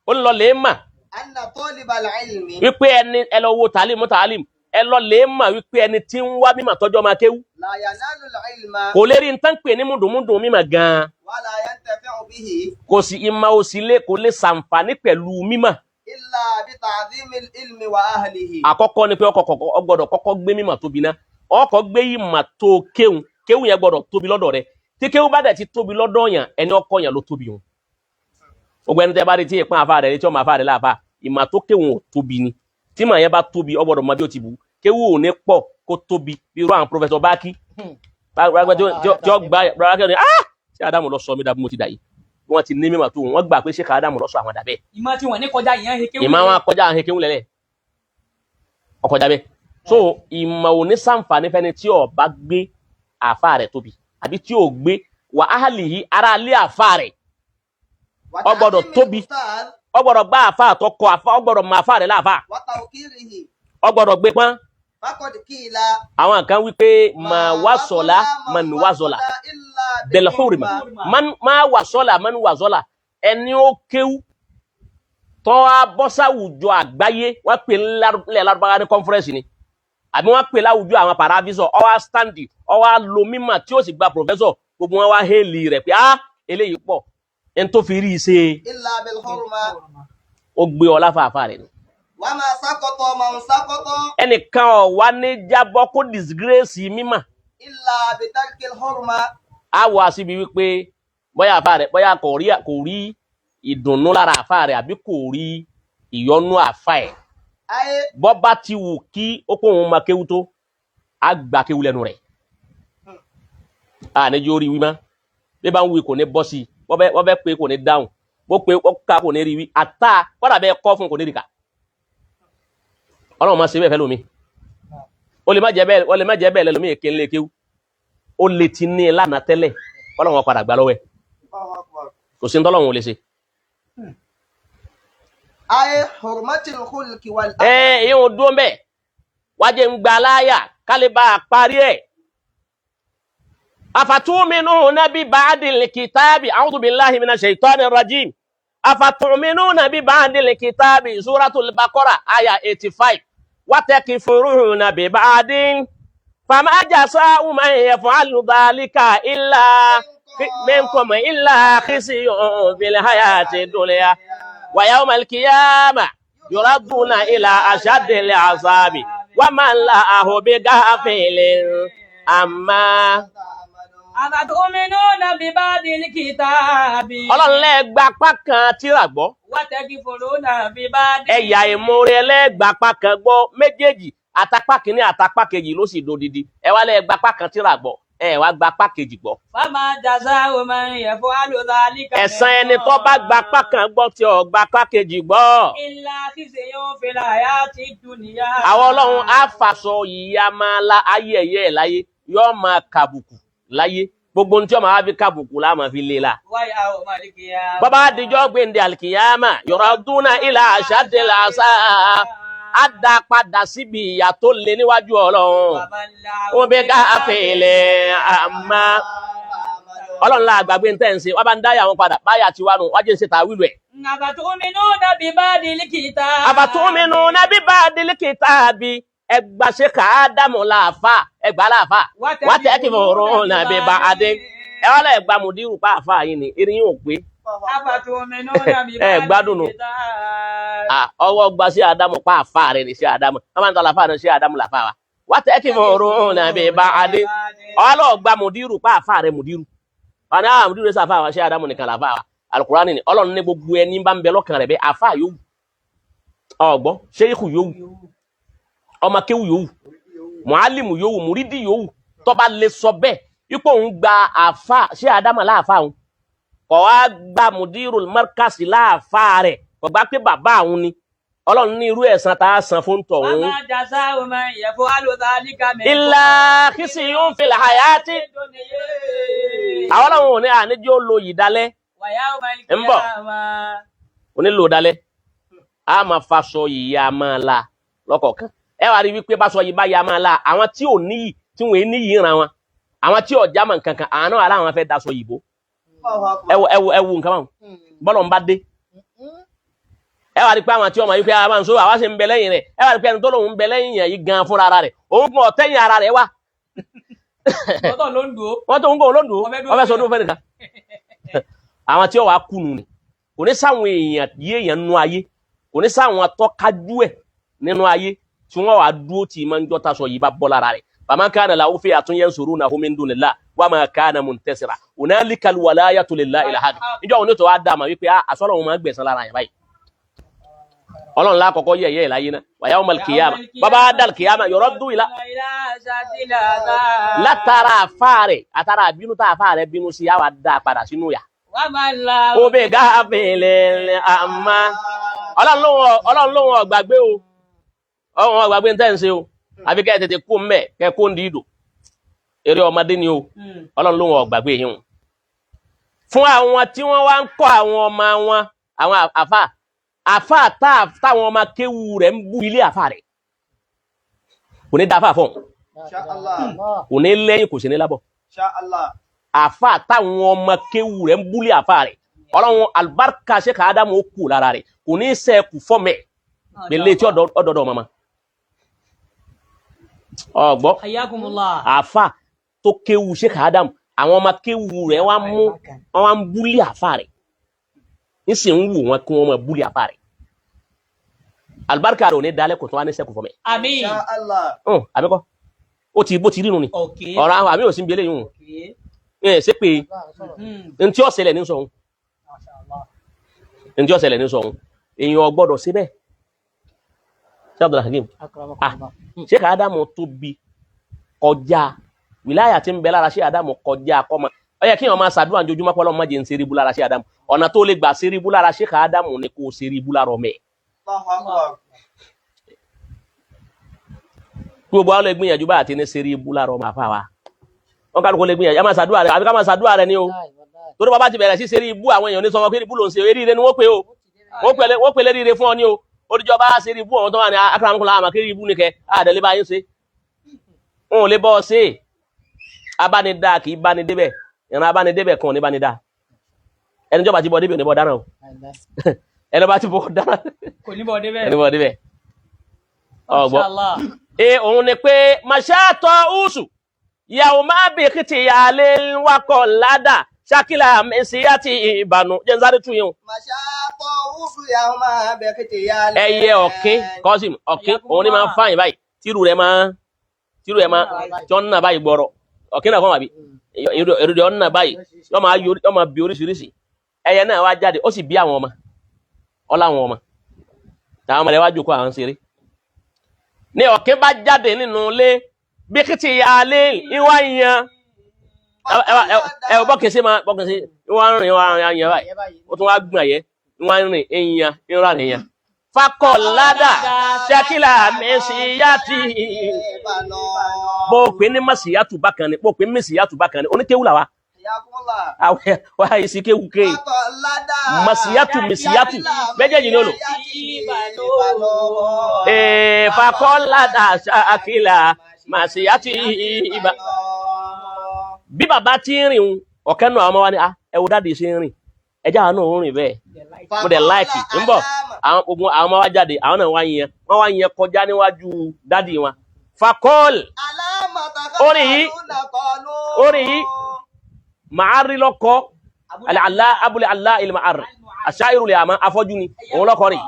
ó ń lọ lè mà anna talibal ilmi wípé ẹni ẹ lọ wo taalim mutaalim ẹ lọ lè mà wípé ẹni tí ń wá mímọ̀ tọ́jọ́ máa kéwú la yanalu al-ilma kò lè rí nǹkan pè ní mùdùnmùdùn mímọ̀ gan-an wala yantafi'u bihi kò sí ìmọ̀ òsì lé kò lè ṣàǹfààní pẹ̀lú mímọ̀ illa bi ta'dhimil ilmi wa ahlihi. àkọ́kọ́ ni pé ó gbọ́dọ̀ kọ́kọ́ gbé mímọ̀ tóbi ná ọkọ̀ gbé ìmọ̀ tó kéwù kéwù yẹn gbọ́dọ̀ tóbi lọ́dọ̀ rẹ̀ tí kéwù bá dẹ̀ ti tóbi lọ́dọ̀ yàn ẹni ọkọ yàn ló tóbi wọn gbogbo ẹni tẹ́ bá rí tí ìpín àfa rẹ̀ tí ọmọ àfa rẹ̀ láàfa ìmọ̀ tó kéwù ò tóbi ni tí màá yẹn bá tóbi ó gbọ́dọ̀ mọ bí ó ti bù kéwù ò ní pọ̀ kó tóbi bí irú àwọn Professor Baki tí ó gba Bákí ni ṣé Ádámù lọ sọ mí dàbí mo ti dà yìí wọ́n ti ní mímọ̀ tó wọ́n gbà pé ṣé Ádámù lọ sọ àwọn dàbẹ́ ìmọ̀ tí wọ́n ní kọjá ìyẹn he kéwú. ìmọ̀ wọn kọjá àwọn kéwù lẹ́lẹ̀ ọkọjá bẹ́ẹ̀ so ìmọ̀ ò ní ṣàǹfààní fẹ́ni tí ó bá gbé àfa rẹ̀ tóbi àbí tí ó gbé wà áhàlìyí ara lé àfa rẹ̀ wa ó gbọ́dọ̀ ta'dhimil tóbi ustadh ó gbọ́dọ̀ gbá àfa àtọkọ àfa ó gbọ́dọ̀ mọ àfa rẹ̀ láàfa wa tawqirihi ó gbọ́dọ̀ gbé pọ́n faqad qila àwọn kan wípé mà wá sọ̀lá man wá zọ̀lá illa bẹ̀lẹ̀ hórìmà má wà sọ́là man wà zọ́là ẹni ó kéwú tọ́ abọ́sáwùjọ àgbáyé wọ́n pè ńlẹ̀ lárúbáwá ní conference ni àbí wọ́n pè láwùjọ àwọn paravisor ọwá standi ọwá lo mímọ̀ tí ó sì gba professor gbogbo wọn wá hélì rẹ̀ pé eléyìí pọ̀ ẹni tó fi rí i ṣe illa bil hurma ó gbé ọlá fàáfà rẹ̀ ni wa ma saqata man saqata ẹnìkan ọ̀ wá ní jábọ́ kó disgrace mímọ̀ illa bi tarkil hurma. á wọ àṣìbí wípé bóyá àfà rẹ̀ bóyá kò rí ìdùnnú lára àfà rẹ̀ àbí kò rí ìyọnú àfà ẹ̀ Ayé bọ́ bá ti wù kí ó kó òun máa kéwú tó á gbà kéwú lẹ́nu rẹ̀ àníjú orí wí má bí bá ń wí kò ní bọ́ sí wọ́n fẹ́ pé kò ní dáhùn bó pé ó ká kò ní rí wí àtà kọ́dà bẹ́ẹ̀ kọ́ fún kò ní rí kà ọlọ́run máa ṣe bẹ́ẹ̀ fẹ́ lómi ó lè má jẹ́ bẹ́ẹ̀ lẹ́lómi èké ńlẹ̀ kéwú ó lè ti ní lánàá tẹ́lẹ̀ ọlọ́run wọn padà gbà lọ́wọ́ ẹ̀ kò sí ní tọ́lọ́run ò lè ṣe. ayé hurmatil khulqi wal ìyẹn dúró mbẹ wájẹ ń gba láyà kálí bá a parí ẹ. afatuminuna bi ba'dil kitabi a'udhu billahi minash shaitanir rajim afatuminuna bi ba'dil kitabi suratul baqara aya 85 wa takfuruna bi ba'din fama jasa'u man yaf'alu dhalika illa minkum illa khizyun fil hayati dunya wa yawmal qiyamah yuraduna ila ashaddil azabi wa man la'ahu bighafilin amma afatuminuna bi ba'dil kitabi. Ọlọ́run lẹ gba apá kan tírà gbọ́ wa takfuruna bi ba'dil. ẹ̀yà ìmoore lẹ gba apá kan gbọ́ méjèèjì àtàpá kìíní àtàpá kejì ló sì dodidi ẹ wá lẹ gba apá kan tírà gbọ́ ẹ wá gba apá kejì gbọ́. fama jasa'u man yaf'alu dhalika. ẹ̀san ẹni tó bá gba apá kan gbọ́ tí ó gba apá kejì gbọ́. illa khizyun fil hayati dunya. àwọn Ọlọ́run á fàṣọ ìyà máa la ayé ẹ̀yẹ ẹ̀ láyé yóò máa kàbùkù láyé gbogbo ní tí ó máa fi kàbùkù lá máa fi lé la. wa yawmal qiyamah. bàbá àdìjọ́ gbèǹde àlìkìyàmà yuraduna ila ashaddil azab á dá padà síbi ìyà tó le níwájú Ọlọ́run. ó bẹ ghafilin amma Ọlọ́run la àgbàgbé ń tẹ̀ ń ṣe wọ́n bá ń dáyà wọn padà báyà tiwa nù wájú ń ṣe tàwílù ẹ̀. afatuminuna bi ba'dil kitabi. afatuminuna bi ba'dil kitabi ẹgbà ṣe kà á dàmú láàfà ẹgbà láàfà wà takfuruna bi ba'din ẹ wọ́n lọ ẹgbà mùdírù pa àfà yìí ni irin yóò pé afatuminuna bi ẹ gbádùn nù. ọwọ́ gba sí Ádámù pa àfà rẹ̀ ní sí Ádámù wọ́n máa ń tọ́ láfà rẹ̀ sí Ádámù láfà wa wà takfuruna bi ba'din ọwọ́ lọ gba mùdírù pa àfà rẹ̀ mùdírù ana amdu sa fa wa Sheikh Adamu nìkan la fa wa Al-Qur'ani ni Ọlọ́run ní gbogbo ẹni bá ń bẹ lọ́kàn rẹ̀ be afa yo ogbo sheikh yo ọmọ kéwú yo muallim yo muridi yo tó bá lè sọ bẹ́ẹ̀ ipò ń gba afa Sheikh Adamu la afa un kò wá gba mudirul markaz la afa rẹ̀ kò gbà pé bàbá òun ni Ọlọ́run ní irú ẹ̀san tá san fún tọ̀hún Mama jasa o man yafalu dhalika min illa khisyun fil hayati àwọn Ọlọ́run ò ní àníjó lo ìdálẹ́ wa yawmal ń bọ̀. qiyamah. Oni lo dálẹ́ a máa faṣọ ìyá máa la lọ́kọ̀ọ̀kan ẹ wá rí wípé bá sọ yìí bá ya máa la àwọn tí ò níyì tí wọn ní yìí ran wọn àwọn tí ò jámọ́ nǹkankan àwọn náà aláwọn fẹ́ daṣọ yìbò ẹ wo nǹkan báwọn bọ́lọ̀ ń bá dé ẹ wá rí pé àwọn tí ọmọ yìí pé àwọn sọ àwa sì ń bẹ lẹ́yìn rẹ̀ ẹ wá rí pé ẹni tó lòun ń bẹ lẹ́yìn yẹn yìí gan fúnra ara rẹ̀ òun gan ọ̀tẹ́yìn ara rẹ̀ wá Ọ̀tọ̀ ló ń dúró. wọ́n tó ń gbọ́ olóńdó wọ́n fẹ́ sọ ọdún fẹ́ nìkan àwọn tí ó wàá kùnù ni kò ní sáwọn èèyàn yí èèyàn nínú ayé kò ní sáwọn atọ́kájú ẹ̀ nínú ayé tí wọ́n wàá dúró tì í máa ń jọ́ta sọ yìí bá bọ́ lára rẹ̀ fama kana lahu fi'atun yansurunahu min dunillah wa ma kana muntasira hunalika alwalayatu lillahi ilhaq níjọ́ òun ní tó wá dá mà wípé àsọ̀rọ̀ òun máa gbẹ̀san lára yẹn báyìí Ọlọ́run la kọ́kọ́ yẹ̀yẹ́ ẹ̀ láyé náà wa yawmal qiyamah bàbá dal qiyamah yuraddu ila látara àfáàrẹ̀ àtàrà àbínú tá àfáàrẹ̀ bínú sí àwa dá padà sínú yà ó bẹ gáfìlẹ̀ àmà Ọlọ́run lóhun ọ̀gbàgbé o ọ̀hún ọ̀gbàgbé ń tẹ́ǹsẹ̀ o àbí kẹ́ ẹ tètè kó mbẹ́ kẹ́ kó ń di ìdò eré ọmọdé ni o Ọlọ́run lóhun ọ̀gbàgbé yìí o fún àwọn tí wọ́n wá ń kọ́ àwọn ọmọ wọn àwọn àfà táwọn ọmọ kéwu rẹ̀ ń bú ilé àfà rẹ̀ kò ní dáfà fún kò ní lẹ́yìn kò sí ní lábọ̀ àfà táwọn ọmọ kéwu rẹ̀ ń búlé àfà rẹ̀ Ọlọ́run alibarika Sheikh Adamu ó kù lára rẹ̀ kò ní sẹ́kù fọ́mẹ̀ gbèlè tí ọ̀dọ̀dọ̀ mama ọgbọ́ àfà tó kéwu Sheikh Adamu àwọn ọmọ kéwu rẹ̀ wọ́n ń búlé àfà rẹ̀ ń sì ń wù wọn kí wọ́n máa búlé àfà rẹ̀ alibarika rẹ̀ ò ní dalẹ̀ kò tó wá ní sẹ́kù fọ́mẹ̀ Àmín. àbíkọ́ ó ti bó ti rínu ni ọ̀rọ̀ àwọn àmì ò sí ń bí eléyìí hùn ẹ̀ ṣe pé n tí ó ṣẹlẹ̀ ní sọ̀hún n tí ó ṣẹlẹ̀ ní sọ̀hún èèyàn gbọ́dọ̀ síbẹ̀ ṣé Abdul Hakim Sheikh Adamu tóbi kọjá wìláyà tí ń bẹ lára Sheikh Adamu kọjá kọ́mọ ó yẹ kí wọ́n máa ṣàdúrà ojoojúmọ́ pé Ọlọ́run má jẹ́ ń ṣeríbú lára Sheikh Adamu ọ̀nà tó lè gbà ṣeríbú lára Sheikh Adamu ni kò ṣeríbú lára ọmọ ẹ̀ gbogbo àwọn lè gbìyànjú bá àti ní ṣeríbú lára ọmọ àfa wa wọn kálukú lè gbìyànjú ẹ máa ṣàdúrà rẹ àbí ká máa ṣàdúrà rẹ ni o torí bàbá ti bẹ̀rẹ̀ sí ṣeríbú àwọn èèyàn ní sọ wọn pé ibú ló ń ṣe eríire ni wọ́n pè o wọ́n pè léríire fún ọ ní o odijọ́ bá ṣeríbú àwọn tó wà ní akaramukola àmà kiri ibú nìkẹ́ àdẹ̀lẹ́ bá yín ṣe wọn ò lè bọ́ ọ ṣe abánidá kì í báni débẹ̀ ìran abánidébẹ̀ kan ò ní báni dá ẹni jọba ti bọ́ débẹ̀ ò ní bọ́ dáná o ẹni bá ti bọ́ dáná kò ní bọ̀ débẹ̀. ẹni bọ́ débẹ̀ ọgbọ́ òun ni pé màṣáàtọ̀ ùsù yàwó máa bè kìtì yàlé wakọ̀ ládà ṣákìlà mẹ́síyàtì ìbànú jẹ́nsáré tún yẹn. màṣáàtọ̀ ùsù yàwó máa bè kìtì yàlé. ẹyẹ ọ̀kín kọ́sìm ọ̀kín òun ni máa ń fáyìn báyìí tírù rẹ̀ máa tí wọ́n ń nà báyìí gbọ́rọ̀ ọ̀kín náà fọ́n wà bí èròdì ọ̀nà báyìí yọ́ máa bí oríṣiríṣi ẹyẹ náà wá jáde ó sì bí àwọn ọmọ ọláwọn ọmọ táwọn ọmọ rẹ̀ wá jókòó àwọn ṣeré ní ọ̀kín bá jáde nínú ilé bí kìtì yàlé ìwà yan ẹ bọ́kìn sí ìwà rìn yan báyìí ó tún wá gbọ̀n yẹ ìwà rìn èèyàn ìrora nìyàn fakọ̀ ládà ṣakílà mẹ́sìyàtì bó pé ní mẹ́sìyàtù bákan ni bó pé mẹ́sìyàtù bákan ni oníkéwùlà wa wá isi kéwù kéè mẹ́sìyàtù méjèèjì ní olò fakọ̀ ládà ṣakílà mẹ́sìyàtì ìbá bí bàbá tí ń rìn ọ̀kẹ́ náà ọmọ wa ni ẹwù dáàdì sí ń rìn ẹjá àwọn náà ń rìn bẹ́ẹ̀ mo dẹ̀ láìkì ń bọ̀ àwọn ọmọ wa jáde àwọn náà wọ́n wá yẹn kọjá níwájú dáàdì wọn fakọ́ọ̀lì orí yìí màárí lọ́kọ́ abúlé alá ilẹ̀ màárí àṣáìrù lè àmọ́ afọ́jú ni òun lọ́kọ́ rí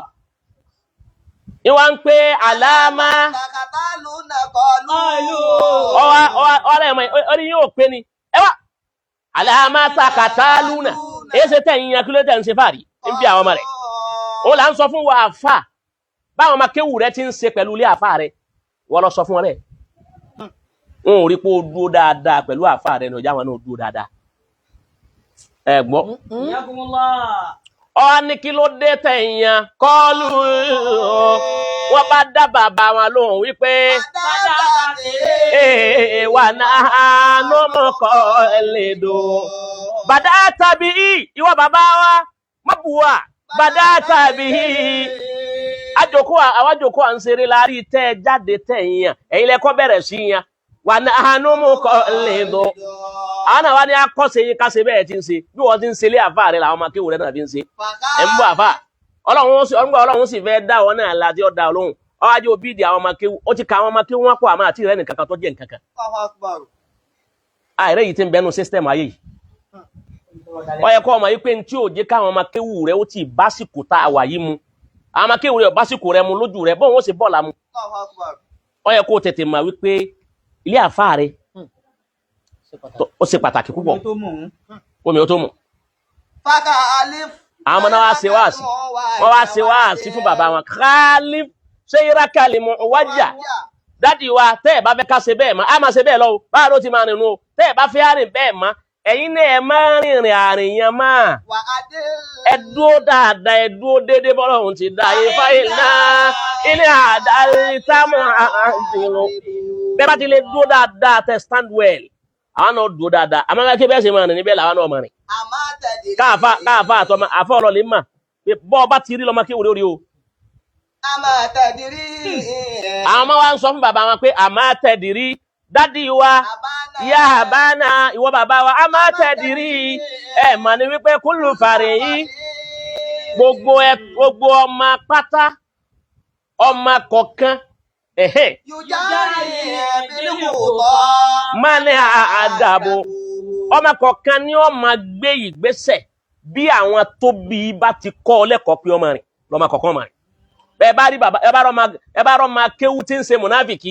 ìwà ń pé àlámá ọ̀rẹ́ ẹ̀mọ̀ orí yóò pé ni ẹwà alama takataluna ese tẹ̀yin yan kilo tẹ̀ ń ṣe fari nbi àwọn ọmọ rẹ̀ ó là ń sọ fún wa àfà báwọn ọmọ kéwú rẹ̀ ti ń ṣe pẹ̀lú ilé àfà rẹ̀ wọ́n lọ sọ fún wọn rẹ̀ wọn ò rí pé ó dúró dáadáa pẹ̀lú àfà rẹ̀ ní ọjà wọn náà dúró dáadáa ẹ gbọ́ ọ ní kí ló dé tẹ̀yìn kọlu wọ́n bá dá bàbá wọn lóhùn wípé wà náà ló mọ̀ kọ́ ẹlẹ́dọ̀ bàdá tàbí ìwọ bàbá wa mọ́bùwà bàdá tàbí àwọn àjòkó à ń ṣeré láàrí tẹ́ jáde tẹ̀yìn ẹ̀yin lẹ́kọ́ bẹ̀rẹ̀ sí yẹn wà náà ló mọ̀ kọ́ ẹlẹ́dọ̀ àwọn náà wá ní akọ́ṣe yín káṣe bẹ́ẹ̀ ti ń ṣe bí wọ́n ti ń ṣe lé àfà rẹ̀ làwọn ọmọ akéwò rẹ̀ náà fi ń ṣe ẹ̀ ń bọ̀ àfà ọlọ́run sì fẹ́ dá wọn náà láti ọ̀dà ọlọ́run ọwájú òbí di àwọn ọmọ akéwò ó ti ka àwọn ọmọ akéwò wọn pọ̀ àmọ́ àti ìrẹ́ nìkan kan tó jẹ́ nǹkan kan àìrẹ́ yìí ti ń bẹnu sísítẹ́mù ayé yìí ó yẹ kó ọmọ yìí pé ní tí ò jẹ́ káwọn ọmọ akéwò rẹ̀ ó ti básìkò tá a wà yìí mu àwọn ọmọ akéwò rẹ̀ básìkò rẹ̀ mu lójú rẹ̀ bóun ó sì bọ́ọ̀lá mu ó yẹ kó tètè mọ̀ wípé ilé àfà rẹ̀ ó ṣe pàtàkì púpọ̀ omi ó tó mú àwọn ọmọ náà wá ṣe wáàsí wọ́n wá ṣe wáàsí fún bàbá wọn khalif ṣeyírákàlì mọ̀ wájà dádì wa tẹ́ ẹ̀ bá fẹ́ ká ṣe bẹ́ẹ̀ mọ́ a máa ṣe bẹ́ẹ̀ lọ́wọ́ báà ló ti máa rìn nù o tẹ́ ẹ̀ bá fẹ́ rìn bẹ́ẹ̀ mọ́ ẹ̀yin náà ẹ̀ máa rìnrìn àrìn yẹn máa ẹ dúró dáadáa ẹ dúró déédéé bọ́lọ́run ti dá yín fáyé náà ilé àdáyé táwọn àjùlọ bẹ́ẹ̀ bá ti lè dúró dáadáa tẹ́ stand well àwọn náà dúró dáadáa àmọ́ ká kí bẹ́ẹ̀ ṣe máa rìn níbẹ̀ làwọn náà máa rìn káàfà àtọmọ àfọ ọlọlẹ mà pé bọ́ ọba ti rí lọ́mọ kí wòlé orí o. àwọn ọmọ wa ń sọ fún bàbá wọn pé àmọ́ tẹ̀dírí dádì wa ìyá àbáná ìwọ bàbá wa àmọ́ tẹ̀dírí ẹ̀ mà ní wípé kúlù fàrẹ̀ yìí gbogbo ọmọ pátá ọmọ kọ̀ọ̀kan mani àdàbò ọmọ kọ̀ọ̀kan ni ó máa gbé ìgbésẹ̀ bí àwọn tó bí bá ti kọ́ ọ lẹ́kọ̀ọ́ pé ọmọ rìn lọ́mọ kọ̀ọ̀kan máa rìn ẹ bá rí bàbá ẹ bá rọ́ máa kéwú tí ń ṣe mùnáfìkì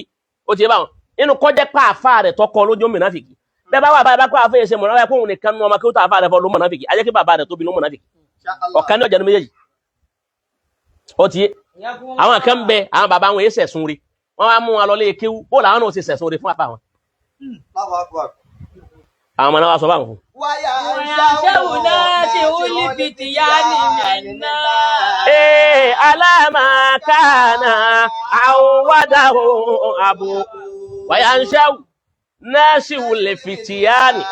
ó ti yé báwọn inú kọjá pa àfa rẹ̀ tọkọ lójú mùnáfìkì bẹ́ẹ̀ bá wà bá pa àfa yẹn ṣe mùnáfìkì kóhun nìkan nu ọmọ kéwú tó àfa rẹ̀ fọ́ ló mùnáfìkì ajẹ́ kí bàbá rẹ̀ tóbi ló mùnáfìkì ọ̀kan ní ọjà ní méjèèjì ó ti yé àwọn kan bẹ àwọn bàbá wọn yé sẹ̀sùn rí wọ́n wá mú wọn lọ lé kéwú bó làwọn náà ti sẹ̀sùn rí fún àpá wọn àwọn ọmọ náà wá sọ báwọn fún. ṣéwù náà ṣe ó lè fi tìyá ní mẹ́ná. alámàkánà àwọ̀wádàwò àbò wàyà ń ṣẹ́wù náà sì wù lè fi tìyá ní.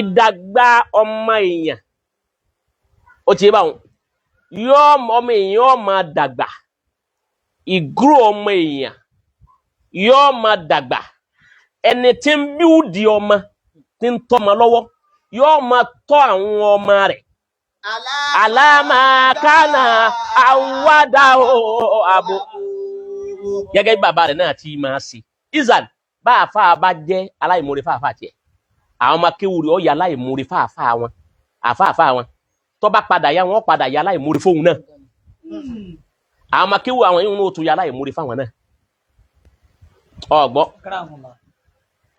ìdàgbà ọmọ èèyàn ó ti yé báwọn yóò ọmọ èèyàn yóò máa dàgbà ìgúrò ọmọ èèyàn yóò máa dàgbà ẹni tí ń bíúdì ọmọ tí ń tọ́mọ lọ́wọ́ yóò máa tọ́ àwọn ọmọ rẹ̀ alámàkánà àwádà àbò gẹ́gẹ́ bí bàbá rẹ̀ náà ti máa ṣe izan bá àfà bá jẹ́ aláìmoore fáfá tiẹ̀ àwọn ọmọ kéwù rẹ̀ ó yà aláìmoore fáfá wọn àfáàfá wọn tó bá padà yá wọn padà yà aláìmoore fóun náà àwọn ọmọ kéwù àwọn yìí ń tún yà aláìmoore fáwọn náà ọgbọ́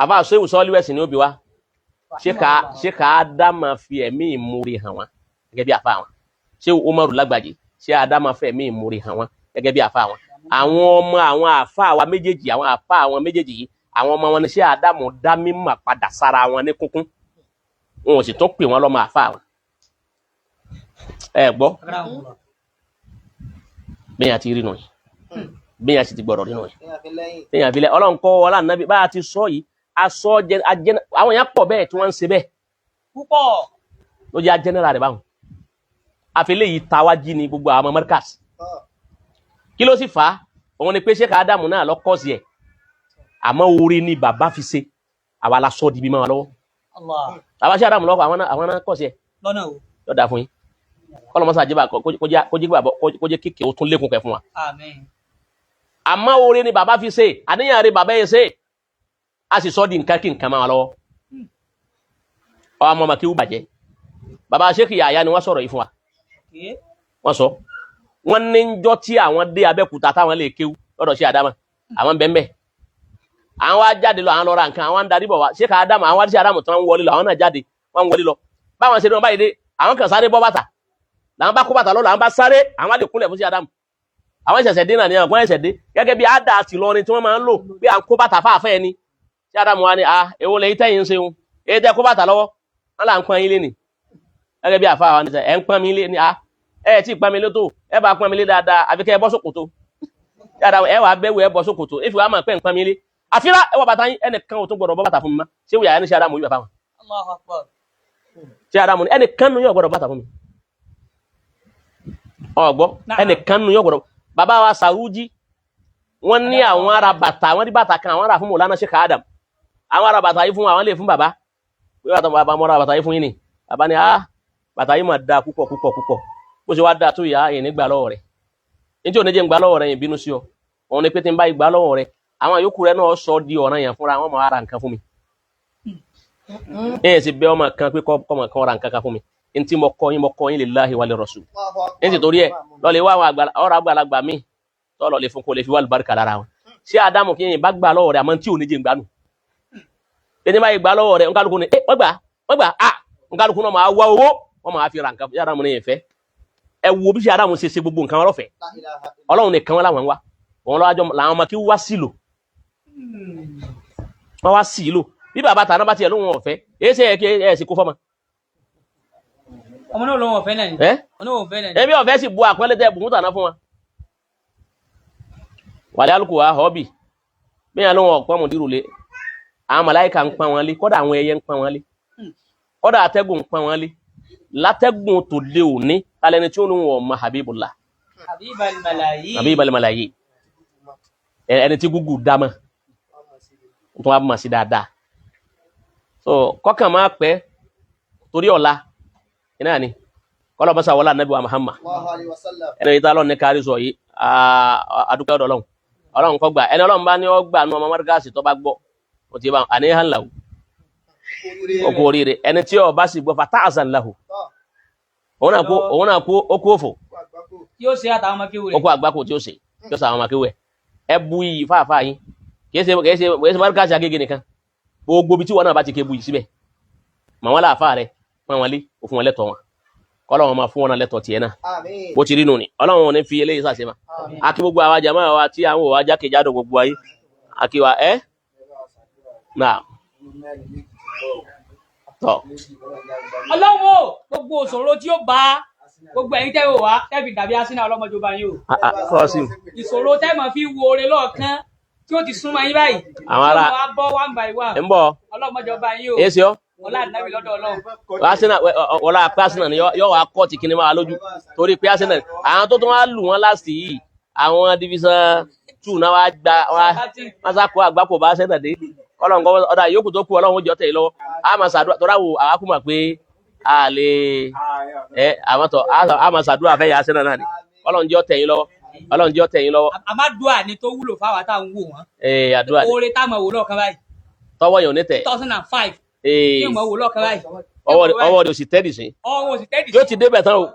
àbá ṣéwù sọ́ọ́líwẹ̀sì ní òbí wa ṣé ká Ádámà fi ẹ̀mí ìmoore hàn wọn gẹ́gẹ́ bí àfá wọn ṣéwù Umaru Lágbàjì ṣé Ádámà fi ẹ̀mí ìmoore hàn wọn gẹ́gẹ́ bí àfá wọn àwọn ọmọ àwọn àfá wa méjèèjì àwọn àfá àwọn méjèèjì yìí àwọn ọmọ wọn ni ṣé Ádámù dá mímọ̀ padà sára wọn ní kúnkún wọn ò sì tó pè wọn lọ́mọ àfá wọn ẹ gbọ́ bẹ́ẹ̀ àti rí nù yìí bẹ́ẹ̀ àti ti gbọ́dọ̀ rí nù yìí bẹ́ẹ̀ àfi lẹ́ Ọlọ́run kọ́ ọlá nàbí bá a ti sọ yìí aṣọ àwọn èèyàn pọ̀ bẹ́ẹ̀ tí wọ́n ń ṣe bẹ́ẹ̀ púpọ̀ ló jẹ́ jẹ́nẹ́rà rẹ̀ báwọn àfilẹ́ yìí tawájí ni gbogbo àwọn Amẹ́ríkàs kí ló sì fà á òun ni pé ṣé ká Ádámù náà lọ kọ́ sí ẹ̀ àmọ́ orí ni bàbá fi ṣe àwa la sọ di bí máa lọ́wọ́ bàbá ṣé Ádámù lọ́kọ̀ àwọn náà kọ́ sí ẹ̀ lọ́nà o yóò dáa fún yín kọ́lọ́mọ́sá àjẹbà kó jẹ́ kéèké ó tún lékún kẹ fún wa àmín àmọ́ orí ni bàbá fi ṣe àníyàn rẹ̀ bàbá yẹn ṣe a sì sọ di nǹkan kí nǹkan máa lọ́wọ́ ọmọ ọmọ kí ó bàjẹ́ bàbá Ṣéèkì Yàyà ni wọ́n sọ̀rọ̀ yìí fún wa wọ́n sọ wọ́n ní njọ́ tí àwọn dé Abẹ́òkúta táwọn lè kéwú lọ́dọ̀ sí Ádámà àwọn bẹ́ẹ̀ àwọn wá jáde lọ àwọn lọ ra nǹkan àwọn ń darí bọ̀ wá ṣé ká ádámù àwọn wádìí ádámù tán ń wọlé lọ àwọn náà jáde wọ́n ń wọlé lọ báwọn ṣe ní wọn báyìí dé àwọn kan sáré bọ́ bàtà làwọn bá kó bàtà lọ làwọn bá sáré àwọn wá lè kúnlẹ̀ fún sí ádámù àwọn ìṣẹ̀ṣẹ̀ dé náà ní ọgbọ́n ẹ̀ṣẹ̀ dé gẹ́gẹ́ bí àdá àti Ìlọrin tí wọ́n máa ń lò bí à ń kó bàtà fáfẹ́ ẹni sí ádámù wa ni èwo lè tẹ́yìn ń ṣeun èyí tẹ́ kó bàtà lọ́wọ́ wọn là ń pọ́n yín lé ni gẹ́gẹ́ bí àfa àwọn ẹ̀ ń pọ́n mi lé ni ẹ̀ tí ì pọ́n mi lé tó ẹ bá pọ́n mi lé dáadáa àfi kẹ́ ẹ bọ́ sókòtò ẹ wà bẹ́wò ẹ bọ́ sókòtò ìfì wa máa pẹ́ ń pọ́n mi lé àfírà ẹ wọ bàtà yín ẹnìkan ò tún gbọdọ̀ bọ́ bàtà fún mi mọ́ ṣé wùyà ẹni ṣe ádámù yóò bàtà wọn Allahu Akbar. ṣé ádámù ẹnìkan nu yóò gbọdọ̀ bàtà fún mi ọgbọ́ ẹnìkan nu yóò gbọdọ̀ bàbá wa Sàrújí wọ́n ní àwọn ará bàtà wọ́n ní bàtà kan àwọn ará fún Mọ̀lánà Sheikh Adam àwọn ará bàtà yìí fún àwọn lè fún bàbá pé bàbá mọ́ra bàtà yìí fún yín ni bàbá ni bàtà yìí mà dáa púpọ̀ púpọ̀ púpọ̀ bó ṣe wá dáa tó yà yìí nígbà lọ́wọ́ rẹ̀ nítorí òní jẹ́ ń gbà lọ́wọ́ rẹ̀ yìí bínú sí ọ òun ni pé tí ń bá ìgbà lọ́wọ́ rẹ̀ àwọn yòókù rẹ̀ náà sọ di ọ̀ràn yẹn fúnra wọn máa ra nǹkan fún mi ẹ̀ sì bẹ́ ọmọ kan pé kọ́mọ kan ra nǹkan kan fún mi ntí mo kọ́ yín lillahi wa lirrasul ẹ̀ torí ẹ̀ lọ́lẹ̀ wá àwọn ọ̀rọ̀ àgbàlagbà mi tọ́lọ̀ lè fún kó lè fi wà lùbáríkà lára wọn ṣé Ádámù kí yẹn bá gbà lọ́wọ́ rẹ̀ àmọ́ tí ò ní jẹ́ ń gbà nù ẹni bá gbà lọ́wọ́ rẹ̀ nkálukú ni wọ́n gbà nkálukú náà máa wá owó wọ́n máa fi ra nǹkan Ádámù ní ìfẹ́ ẹ wo bí ṣe Ádámù ṣe gbogbo nǹkan wọn lọ́fẹ̀ẹ́ Ọlọ́run nìkan wọn làwọn wá wọn lọ́wọ́ làwọn ọmọ kí wá sílò wọ́n wá sílò bí bàbá tàná bá tiẹ̀ lóhun ọ̀fẹ́ èyí ṣe ẹ̀ sì kó fọ́mọ. ọmọ náà lóhun ọ̀fẹ́ náà ni ọmọ náà ọ̀fẹ́ náà ni ẹbí ọ̀fẹ́ sì bu àpẹẹlẹ tẹ bùkún tàná fún wa wàlẹ́ alùpùpù wa họ́bì bẹ́ẹ̀ lóhun ọ̀pọ̀ mọ̀dírù lé àwọn màláìka ń pọ́n wọn lé kọ́dà àwọn ẹyẹ ń pọ́n wọn lé kọ́dà atẹ́gùn ń pọ́n wọn lé látẹ́gùn tó lé òní alẹ́ni tí ó ní wọn ọmọ Habibullah Habibal Malayi ẹni tí gúgù dámọ̀ tó wá mọ̀ sí dáadáa so kọ́kàn máa pẹ́ torí ọ̀la iná ni kọ́lọ̀ bọ́sà wọlá Ànábì wa Muhammad ẹni ìta lọ́nà ní kárí sọ yìí adúpẹ́ ọ̀dọ̀ Ọlọ́run kọ́ gbà ẹni Ọlọ́run bá ní ọ gbà nù ọmọ mọ́ríkàsì tó bá gbọ́ ó ti bá àníhàn làwù okú oríire ẹni tí ọ bá sì gbọ́ fata'azan lahu òun náà kú ó kú òfò yóò ṣe àtàwọn ọmọ kéwù rẹ̀ ó kú àgbákò tí ó ṣe yóò sàwọn ọmọ kéwù ẹ̀ ẹ bu iyì fáfá yín kìí ṣe mọ́ríkàsì Agége nìkan gbogbo bí tí wọn náà bá ti ké bu yìí síbẹ̀ mà wọn láàfáà rẹ̀ pọ́n wọn lé òfin wọn lẹ́tọ̀ọ́ wọn kọ́lọ́wọ́n máa fún wọn náà lẹ́tọ̀ọ́ tiẹ̀ náà bó ti rí nù ni Ọlọ́run ò ní fi eléyìí sàṣẹ ma akí gbogbo àwa jàmáà wa tí àwọn òwà jákèjádò gbogbo ayé akí wa náà tọ́ ọlọ́wọ́ gbogbo òṣòro tí ó bá gbogbo ẹ̀yin tẹ́wọ̀ wá tẹ́bì dàbí asínà ọlọ́mọjọba yìí o kọ́ọ̀sì ìṣòro tẹ́mọ̀ fi wo oore lọ́ọ̀kan tí ó ti súnmọ́ yín báyìí àwọn ará wa bọ́ one by one ń bọ̀ ọlọ́mọjọba yìí o èsì ọ́ ọlá àdínábì lọ́dọ̀ Ọlọ́run wọ́n láà pé Arsenal ni yọ́ wà kọ́ ti kíní máa lójú torí pé Arsenal àwọn tó tún wá lù wọ́n láti yìí àwọn division 2 náà wá gba wọ́n sá kó àgbákò bá Arsenal dé Ọlọ́run kọ́ ọ̀dà yòókù tó kù Ọlọ́run ó jọ tẹ̀ lọ́wọ́ a máa ṣàdúrà tó ráwò àwọn kú mà pé a lè àwọn tó a máa ṣàdúrà fẹ́ yà Arsenal náà ni Ọlọ́run jọ tẹ̀ yín lọ́wọ́ Ọlọ́run jọ tẹ̀ yín lọ́wọ́. àmàdùà ni tó wúlò fáwọn táwọn wò wọ́n àdúrà ni oore táwọn wò lọ́ọ̀kan báyìí tọwọ́ yẹn ò ní tẹ̀ 2005 kí n mọ̀ wò lọ́ọ̀kan báyìí ọwọ́ rẹ̀ ò sì tẹ́lì sí ọwọ́ sì tẹ́lì sí yóò ti débẹ̀ tán o